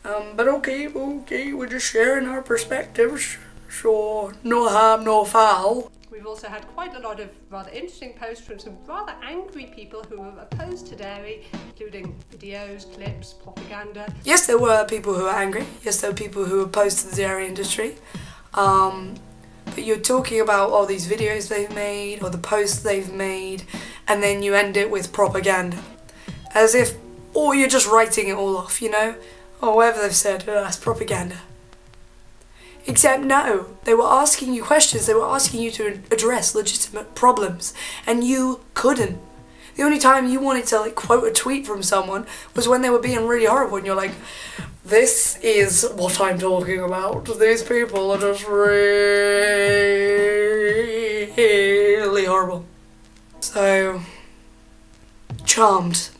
But okay, we're just sharing our perspectives, so no harm, no foul. We've also had quite a lot of rather interesting posts from some rather angry people who are opposed to dairy, including videos, clips, propaganda. Yes, there were people who were angry. Yes, there were people who were opposed to the dairy industry. But you're talking about all these videos they've made or the posts they've made, and then you end it with propaganda. As if, or you're just writing it all off, you know? Or whatever they've said, that's propaganda. Except no, they were asking you questions, they were asking you to address legitimate problems, and you couldn't. The only time you wanted to like quote a tweet from someone was when they were being really horrible, and you're like, this is what I'm talking about. These people are just really horrible. So, charmed.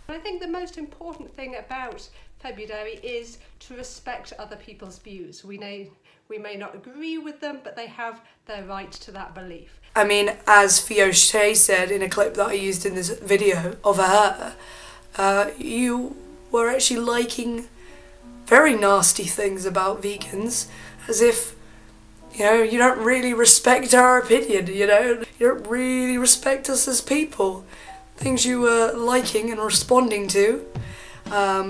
I think the most important thing about Februdairy is to respect other people's views. We may not agree with them, but they have their right to that belief. I mean, as Fiona said in a clip that I used in this video of her, you were actually liking very nasty things about vegans, as if, you know, you don't really respect our opinion, you know? You don't really respect us as people. Things you were liking and responding to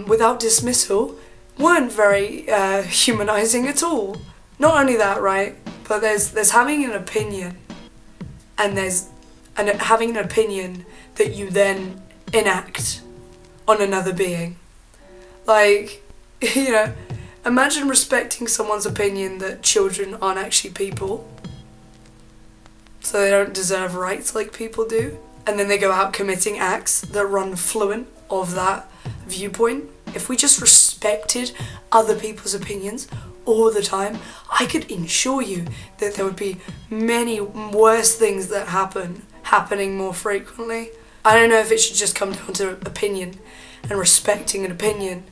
without dismissal weren't very humanizing at all. Not only that, right, but there's having an opinion, and there's having an opinion that you then enact on another being. Like, you know, imagine respecting someone's opinion that children aren't actually people, so they don't deserve rights like people do. And then they go out committing acts that run fluent of that viewpoint. If we just respected other people's opinions all the time, I could assure you that there would be many worse things that happening more frequently. I don't know if it should just come down to opinion and respecting an opinion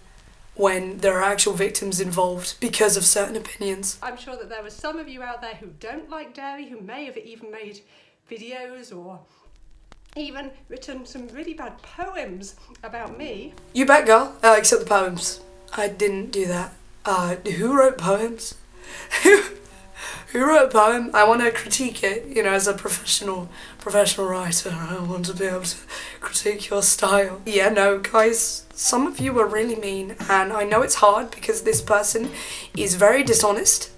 when there are actual victims involved because of certain opinions. I'm sure that there are some of you out there who don't like dairy, who may have even made videos or even written some really bad poems about me. You bet, girl. Except the poems. I didn't do that. Who wrote poems? Who wrote a poem? I want to critique it, you know, as a professional writer. I want to be able to critique your style. Yeah, no, guys, some of you are really mean, and I know it's hard because this person is very dishonest.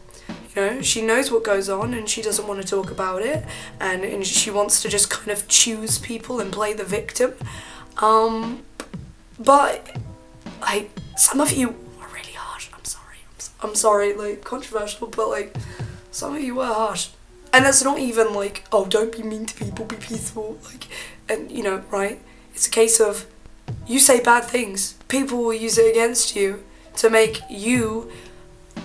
You know, she knows what goes on and she doesn't want to talk about it, and she wants to just kind of choose people and play the victim. But like, some of you are really harsh. I'm sorry, like, controversial, but like, some of you were harsh. And that's not even like, oh, don't be mean to people, be peaceful, like, and you know, right? It's a case of, you say bad things, people will use it against you to make you,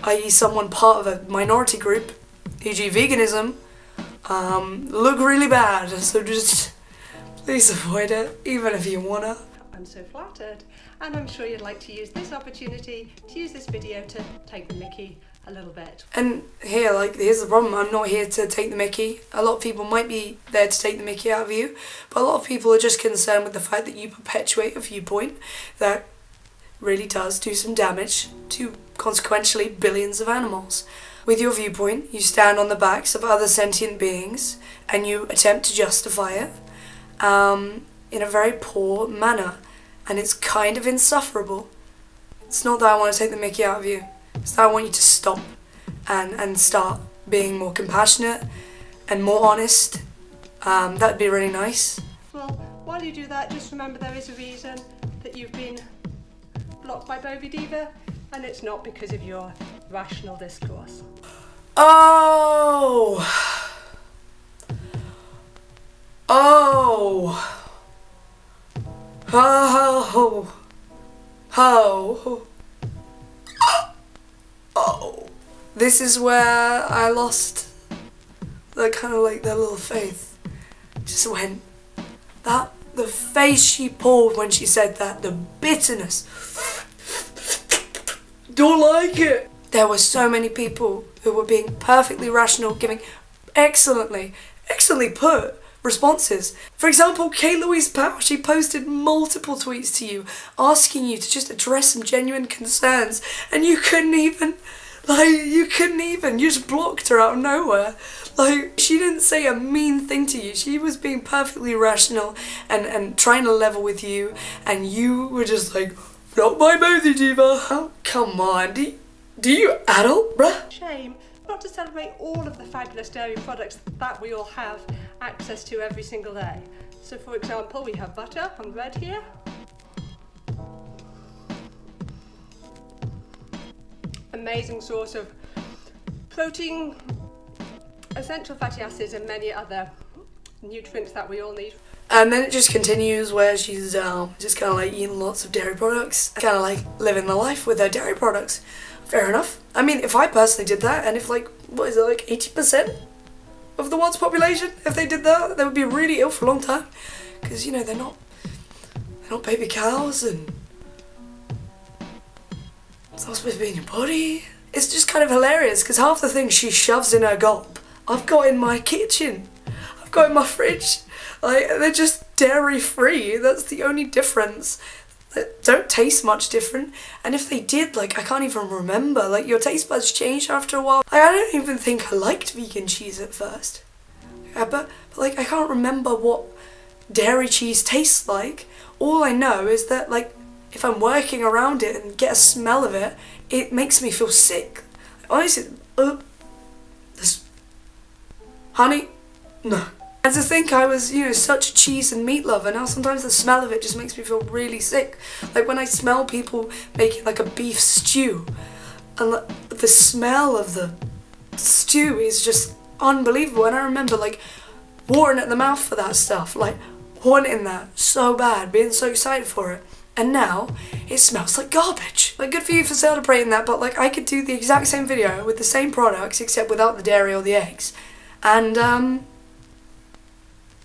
i.e. someone part of a minority group, e.g. veganism, look really bad. So just please avoid it, even if you wanna. I'm so flattered, and I'm sure you'd like to use this opportunity to use this video to take the mickey a little bit. And here, like, here's the problem. I'm not here to take the mickey. A lot of people might be there to take the mickey out of you, but a lot of people are just concerned with the fact that you perpetuate a viewpoint that really does do some damage to consequentially billions of animals. With your viewpoint, you stand on the backs of other sentient beings and you attempt to justify it in a very poor manner, and it's kind of insufferable. It's not that I want to take the mickey out of you, it's that I want you to stop and start being more compassionate and more honest. That'd be really nice. Well, while you do that, just remember there is a reason that you've been blocked by Februdairy, and it's not because of your rational discourse. Oh! Oh! Oh! Oh! Oh! This is where I lost the kind of like their little faith. Just went, the face she pulled when she said that, the bitterness. Don't like it. There were so many people who were being perfectly rational, giving excellently put responses. For example, Louise Powell, she posted multiple tweets to you asking you to just address some genuine concerns, and you couldn't even Like, you couldn't even, you just blocked her out of nowhere. Like, she didn't say a mean thing to you. She was being perfectly rational and trying to level with you, and you were just like, not my Mozy Diva. Oh, come on, do you adult, bruh? Shame not to celebrate all of the fabulous dairy products that we all have access to every single day. So for example, we have butter on red here. Amazing source of protein, essential fatty acids and many other nutrients that we all need. And then it just continues where she's just kind of like eating lots of dairy products, kind of like living the life with her dairy products. Fair enough. I mean, if I personally did that, and if like, what is it, like 80% of the world's population, if they did that, they would be really ill for a long time. Because, you know, they're not baby cows, and it's not supposed to be in your body. It's just kind of hilarious, because half the things she shoves in her gulp, I've got in my kitchen. I've got in my fridge. Like, they're just dairy free. That's the only difference. They don't taste much different. And if they did, like, I can't even remember. Like, your taste buds change after a while. Like, I don't even think I liked vegan cheese at first. But like, I can't remember what dairy cheese tastes like. All I know is that, like, if I'm working around it and get a smell of it, it makes me feel sick. Honestly, this honey, no. And to think I was, you know, such a cheese and meat lover, now sometimes the smell of it just makes me feel really sick. Like when I smell people making like a beef stew, and the smell of the stew is just unbelievable. And I remember like watering at the mouth for that stuff, like wanting that so bad, being so excited for it. And now it smells like garbage. Like, good for you for celebrating that, but like I could do the exact same video with the same products except without the dairy or the eggs. And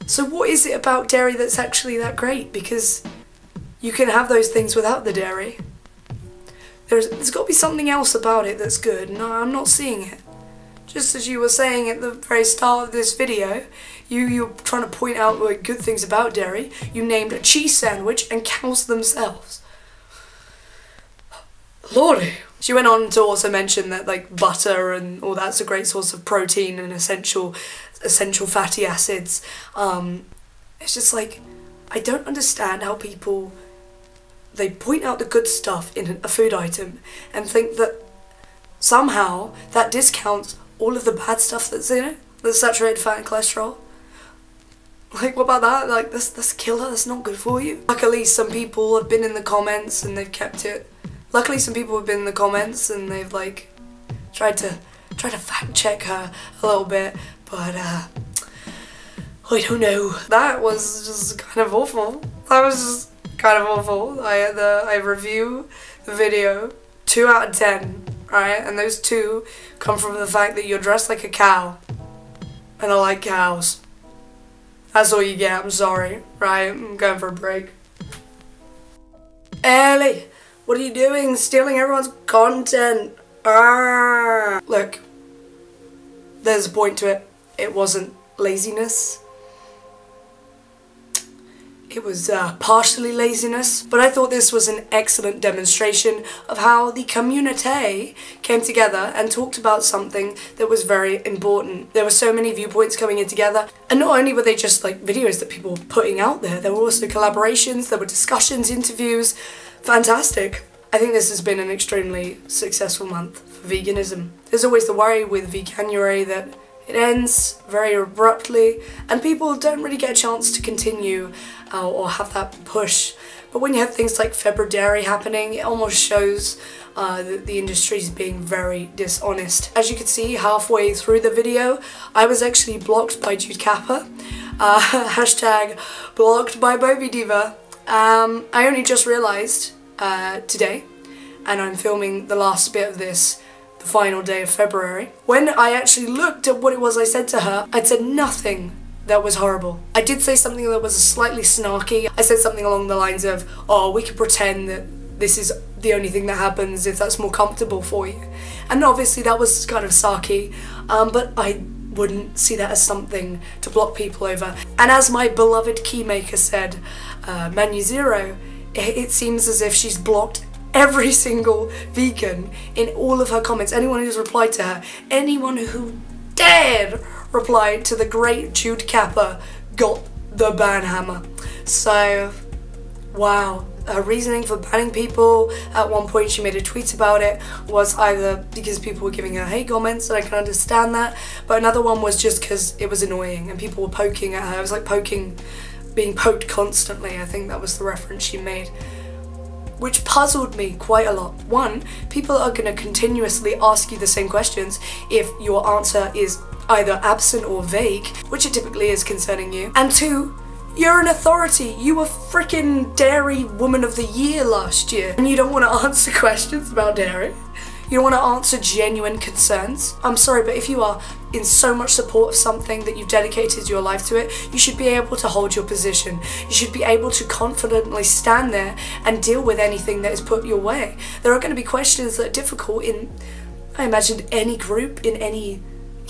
so what is it about dairy that's actually that great? Because you can have those things without the dairy. There's got to be something else about it that's good. No, I'm not seeing it. Just as you were saying at the very start of this video, you're trying to point out like, good things about dairy. You named a cheese sandwich and cows themselves. Lordy. She went on to also mention that like butter and all that's a great source of protein and essential fatty acids. It's just like, I don't understand how people, they point out the good stuff in a food item and think that somehow that discounts all of the bad stuff that's in it, the saturated fat and cholesterol. Like, what about that? Like, that's killer, that's not good for you. Luckily, some people have been in the comments and they've kept it. Luckily, some people have been in the comments and they've, like, tried to fact check her a little bit, but, I don't know. That was just kind of awful. That was just kind of awful. I review the video 2 out of 10, right? And those 2 come from the fact that you're dressed like a cow. And I like cows. That's all you get, I'm sorry. Right, I'm going for a break. Ellie, what are you doing? Stealing everyone's content. Look, there's a point to it. It wasn't laziness. It was partially laziness, but I thought this was an excellent demonstration of how the community came together and talked about something that was very important. There were so many viewpoints coming in together, and not only were they just like videos that people were putting out there were also collaborations, there were discussions, interviews. Fantastic. I think this has been an extremely successful month for veganism. There's always the worry with Veganuary that it ends very abruptly and people don't really get a chance to continue or have that push. But when you have things like Februdairy happening, it almost shows that the industry is being very dishonest. As you can see, halfway through the video, I was actually blocked by Jude Kappa. Hashtag blocked by Bobby Diva. I only just realised today, and I'm filming the last bit of this the final day of February. When I actually looked at what it was I said to her, I'd said nothing that was horrible. I did say something that was slightly snarky. I said something along the lines of, oh, we could pretend that this is the only thing that happens if that's more comfortable for you. And obviously that was kind of sarky, but I wouldn't see that as something to block people over. And as my beloved keymaker said, Manu Zero, it seems as if she's blocked every single vegan in all of her comments, anyone who's replied to her, anyone who dared reply to the great Jude Kappa got the ban hammer. So, wow. Her reasoning for banning people, at one point she made a tweet about it, was either because people were giving her hate comments, and I can understand that, but another one was just because it was annoying and people were poking at her. It was like being poked constantly. I think that was the reference she made, which puzzled me quite a lot. One, people are going to continuously ask you the same questions if your answer is either absent or vague, which it typically is concerning you. And two, you're an authority. You were freaking Dairy Woman of the Year last year, and you don't want to answer questions about dairy. You don't want to answer genuine concerns. I'm sorry, but if you are in so much support of something that you've dedicated your life to it, you should be able to hold your position. You should be able to confidently stand there and deal with anything that is put your way. There are going to be questions that are difficult in, I imagine, any group, in any,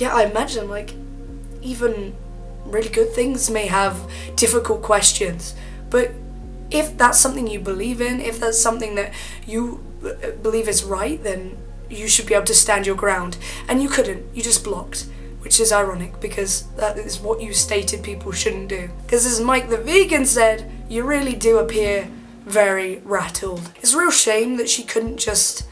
I imagine, like, even really good things may have difficult questions. But if that's something you believe in, if that's something that you believe is right, then you should be able to stand your ground. And you couldn't, you just blocked, which is ironic because that is what you stated people shouldn't do. Because as Mike the Vegan said, you really do appear very rattled. It's a real shame that she couldn't just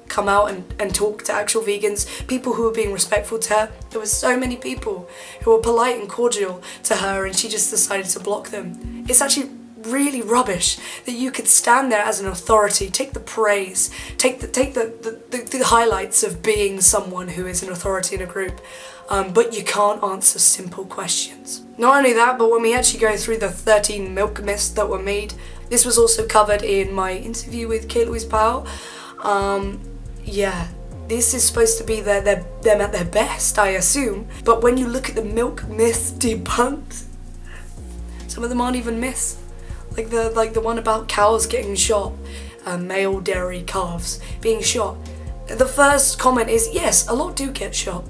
come out and talk to actual vegans, people who were being respectful to her. There were so many people who were polite and cordial to her, and she just decided to block them. It's actually really rubbish that you could stand there as an authority, take the praise, take the highlights of being someone who is an authority in a group, but you can't answer simple questions. Not only that, but when we actually go through the 13 milk myths that were made, this was also covered in my interview with Louise Powell. Yeah, this is supposed to be them at their best, I assume. But when you look at the milk myths debunked, some of them aren't even myths. Like the one about cows getting shot, male dairy calves being shot. The first comment is, yes, a lot do get shot.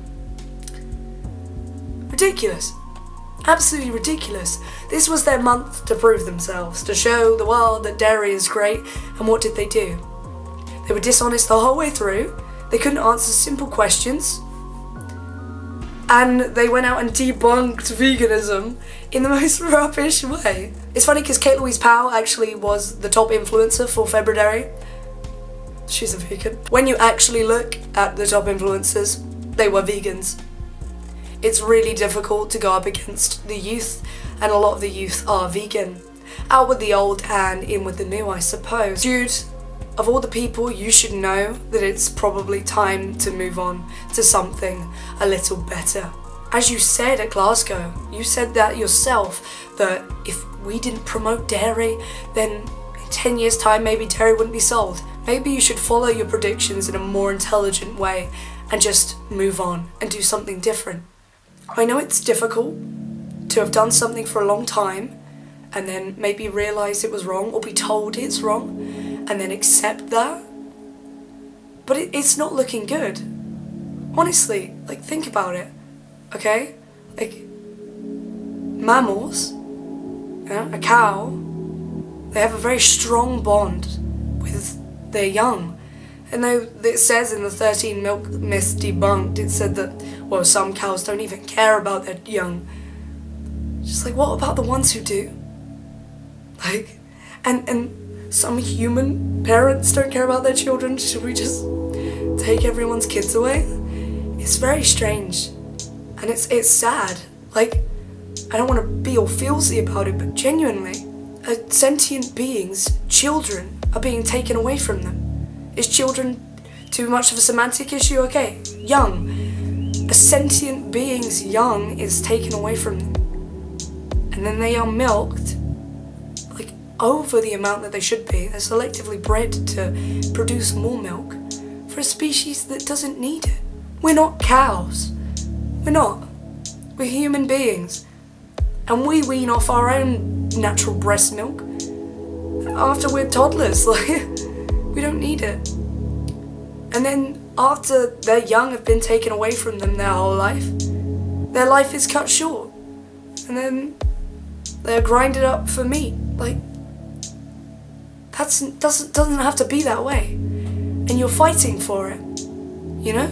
Ridiculous. Absolutely ridiculous. This was their month to prove themselves, to show the world that dairy is great, and what did they do? They were dishonest the whole way through, they couldn't answer simple questions, and they went out and debunked veganism in the most rubbish way. It's funny because Louise Powell actually was the top influencer for Februdairy. She's a vegan. When you actually look at the top influencers, they were vegans. It's really difficult to go up against the youth, and a lot of the youth are vegan. Out with the old and in with the new, I suppose. Dude, of all the people, you should know that it's probably time to move on to something a little better. As you said at Glasgow, you said that yourself, that if we didn't promote dairy, then in 10 years' time maybe dairy wouldn't be sold. Maybe you should follow your predictions in a more intelligent way and just move on and do something different. I know it's difficult to have done something for a long time and then maybe realise it was wrong or be told it's wrong, and then accept that, but it's not looking good. Honestly, like, think about it, okay? Like, mammals, a cow, they have a very strong bond with their young. And though it says in the 13 milk myths debunked, it said that, well, some cows don't even care about their young. Just like, what about the ones who do? Like, and some human parents don't care about their children. Should we just take everyone's kids away? It's very strange, and it's sad. Like, I don't want to be all feelsy about it, but genuinely, sentient beings, children, are being taken away from them. Is children too much of a semantic issue? Okay, young. A sentient being's young is taken away from them, and then they are milked over the amount that they should be. They're selectively bred to produce more milk for a species that doesn't need it. We're not cows. We're not. We're human beings. And we wean off our own natural breast milk after we're toddlers. Like, we don't need it. And then after their young have been taken away from them their whole life, their life is cut short. And then they're grinded up for meat. Like, doesn't have to be that way. And you're fighting for it, you know?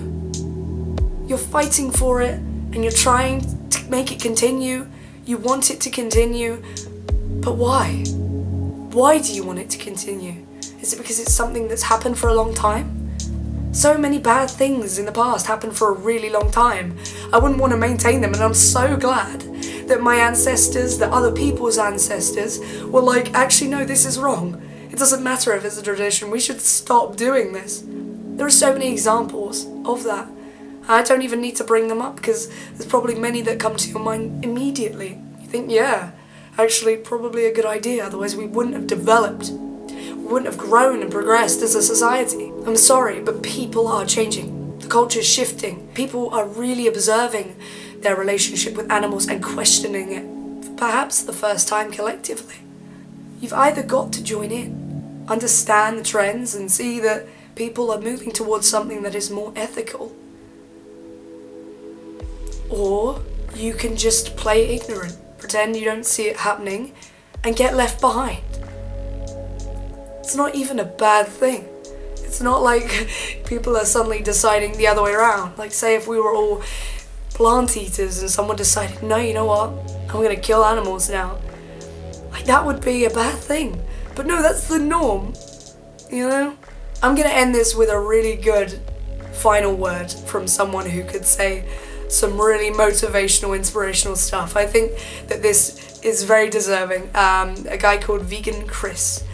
You're fighting for it, and you're trying to make it continue. You want it to continue, but why? Why do you want it to continue? Is it because it's something that's happened for a long time? So many bad things in the past happened for a really long time. I wouldn't want to maintain them, and I'm so glad that my ancestors, that other people's ancestors, were like, actually no, this is wrong. It doesn't matter if it's a tradition, we should stop doing this. There are so many examples of that. I don't even need to bring them up because there's probably many that come to your mind immediately. You think, yeah, actually probably a good idea, otherwise we wouldn't have developed. We wouldn't have grown and progressed as a society. I'm sorry, but people are changing. The culture's shifting. People are really observing their relationship with animals and questioning it, for perhaps the first time collectively. You've either got to join in, understand the trends and see that people are moving towards something that is more ethical, or you can just play ignorant, pretend you don't see it happening, and get left behind. It's not even a bad thing. It's not like people are suddenly deciding the other way around. Like, say if we were all plant eaters and someone decided, no, you know what, I'm gonna kill animals now. Like, that would be a bad thing. But no, that's the norm, you know? I'm gonna end this with a really good final word from someone who could say some really motivational, inspirational stuff. I think that this is very deserving. A guy called Vegan Chris.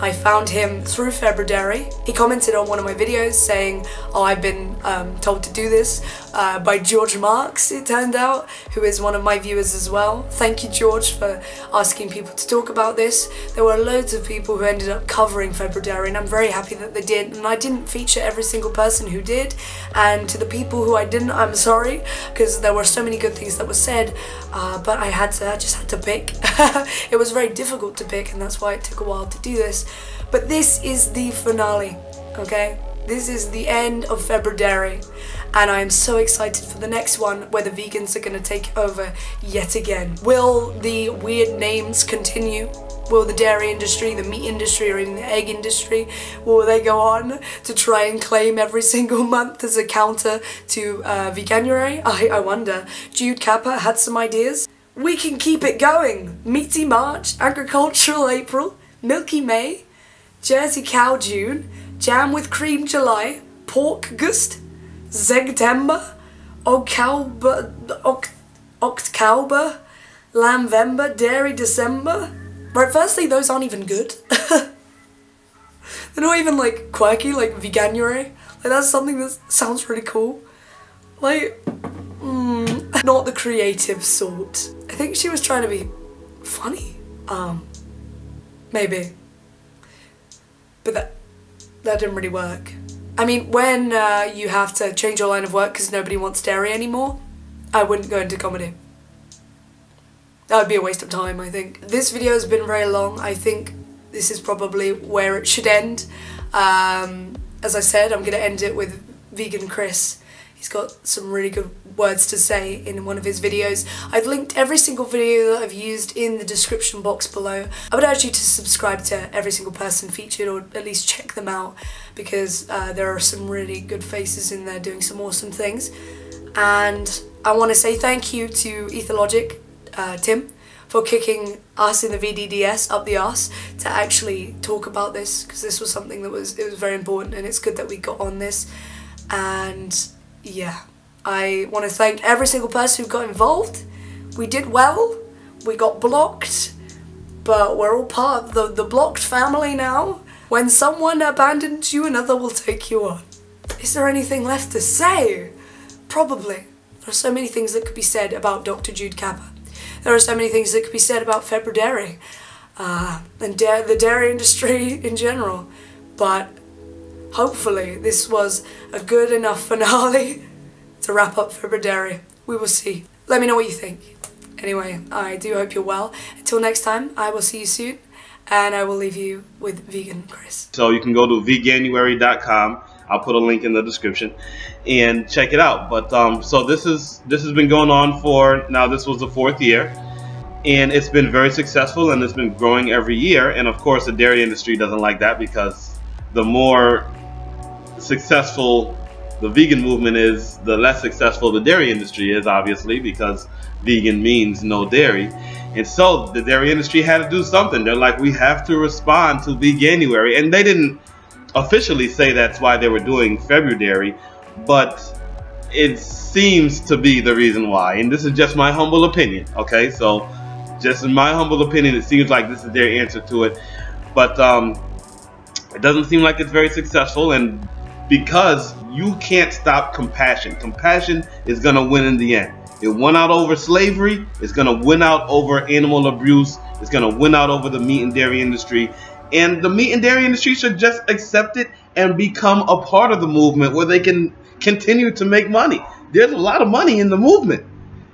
I found him through Februdairy. He commented on one of my videos saying, oh, I've been told to do this by George Marks, it turned out, who is one of my viewers as well. Thank you, George, for asking people to talk about this. There were loads of people who ended up covering Februdairy, and I'm very happy that they did. And I didn't feature every single person who did, and to the people who I didn't, I'm sorry, because there were so many good things that were said, but I just had to pick. It was very difficult to pick, and that's why it took a while to do this. But this is the finale, okay? This is the end of Februdairy, and I am so excited for the next one where the vegans are going to take over yet again. Will the weird names continue? Will the dairy industry, the meat industry, or even the egg industry, will they go on to try and claim every single month as a counter to Veganuary? I wonder. Jude Kappa had some ideas. We can keep it going. Meaty March, Agricultural April, Milky May, Jersey Cow June, Jam with Cream July, Pork Gust, Zegtember, October, Lambember, Dairy December. Right, firstly, those aren't even good. They're not even like quirky, like Veganuary. Like, that's something that sounds really cool. Like, not the creative sort. I think she was trying to be funny. Maybe. But that didn't really work. I mean, when you have to change your line of work because nobody wants dairy anymore, I wouldn't go into comedy. That would be a waste of time, I think. This video has been very long. I think this is probably where it should end. As I said, I'm going to end it with Vegan Chris. He's got some really good words to say in one of his videos. I've linked every single video that I've used in the description box below. I would urge you to subscribe to every single person featured, or at least check them out, because there are some really good faces in there doing some awesome things. And I want to say thank you to Ethologic, Tim, for kicking us in the VDDS up the arse to actually talk about this, because this was something that was very important, and it's good that we got on this. And yeah, I want to thank every single person who got involved. We did well. We got blocked, but we're all part of the blocked family now. When someone abandons you, another will take you on. Is there anything left to say? Probably. There are so many things that could be said about Dr. Jude Kappa. There are so many things that could be said about Februdairy and the dairy industry in general. But hopefully this was a good enough finale to wrap up Februdairy. We will see. Let me know what you think. Anyway, I do hope you're well. Until next time, I will see you soon, and I will leave you with Vegan Chris. So you can go to veganuary.com. I'll put a link in the description and check it out. But so this has been going on for, now this was the 4th year, and it's been very successful, and it's been growing every year. And of course, the dairy industry doesn't like that, because the more successful the vegan movement is, the less successful the dairy industry is, obviously, because vegan means no dairy. And so the dairy industry had to do something. They're like, we have to respond to Veganuary. And they didn't officially say that's why they were doing Februdairy, but it seems to be the reason why. And this is just my humble opinion, okay? So just in my humble opinion, it seems like this is their answer to it. But it doesn't seem like it's very successful, and because you can't stop compassion. Compassion is going to win in the end. It won out over slavery. It's going to win out over animal abuse. It's going to win out over the meat and dairy industry. And the meat and dairy industry should just accept it and become a part of the movement where they can continue to make money. There's a lot of money in the movement.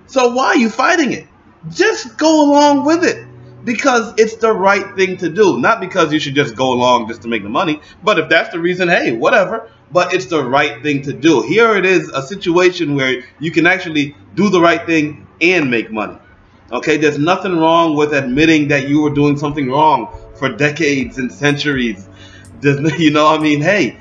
So why are you fighting it? Just go along with it, because it's the right thing to do. Not because you should just go along just to make the money, but if that's the reason, hey, whatever. But it's the right thing to do. Here it is, a situation where you can actually do the right thing and make money. Okay, there's nothing wrong with admitting that you were doing something wrong for decades and centuries. You know, I mean, hey,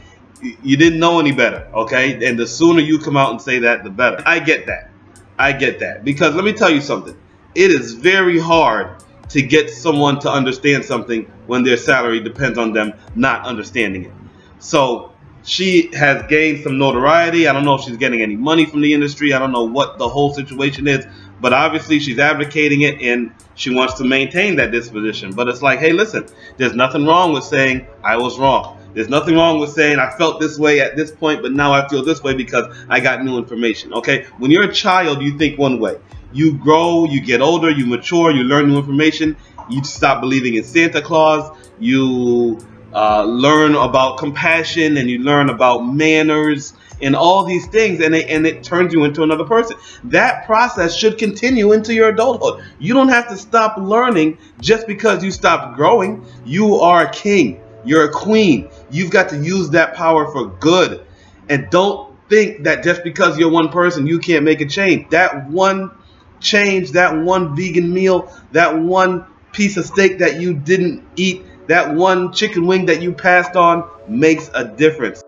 you didn't know any better, okay? And the sooner you come out and say that, the better. I get that. I get that. Because let me tell you something. It is very hard to get someone to understand something when their salary depends on them not understanding it. So she has gained some notoriety. I don't know if she's getting any money from the industry. I don't know what the whole situation is, but obviously she's advocating it and she wants to maintain that disposition. But it's like, hey, listen, there's nothing wrong with saying I was wrong. There's nothing wrong with saying I felt this way at this point, but now I feel this way because I got new information. Okay, when you're a child, you think one way. You grow, you get older, you mature, you learn new information. You stop believing in Santa Claus. You learn about compassion, and you learn about manners and all these things, and it turns you into another person. That process should continue into your adulthood. You don't have to stop learning just because you stopped growing. You are a king. You're a queen. You've got to use that power for good. And don't think that just because you're one person, you can't make a change. That one change, that one vegan meal, that one piece of steak that you didn't eat, that one chicken wing that you passed on makes a difference.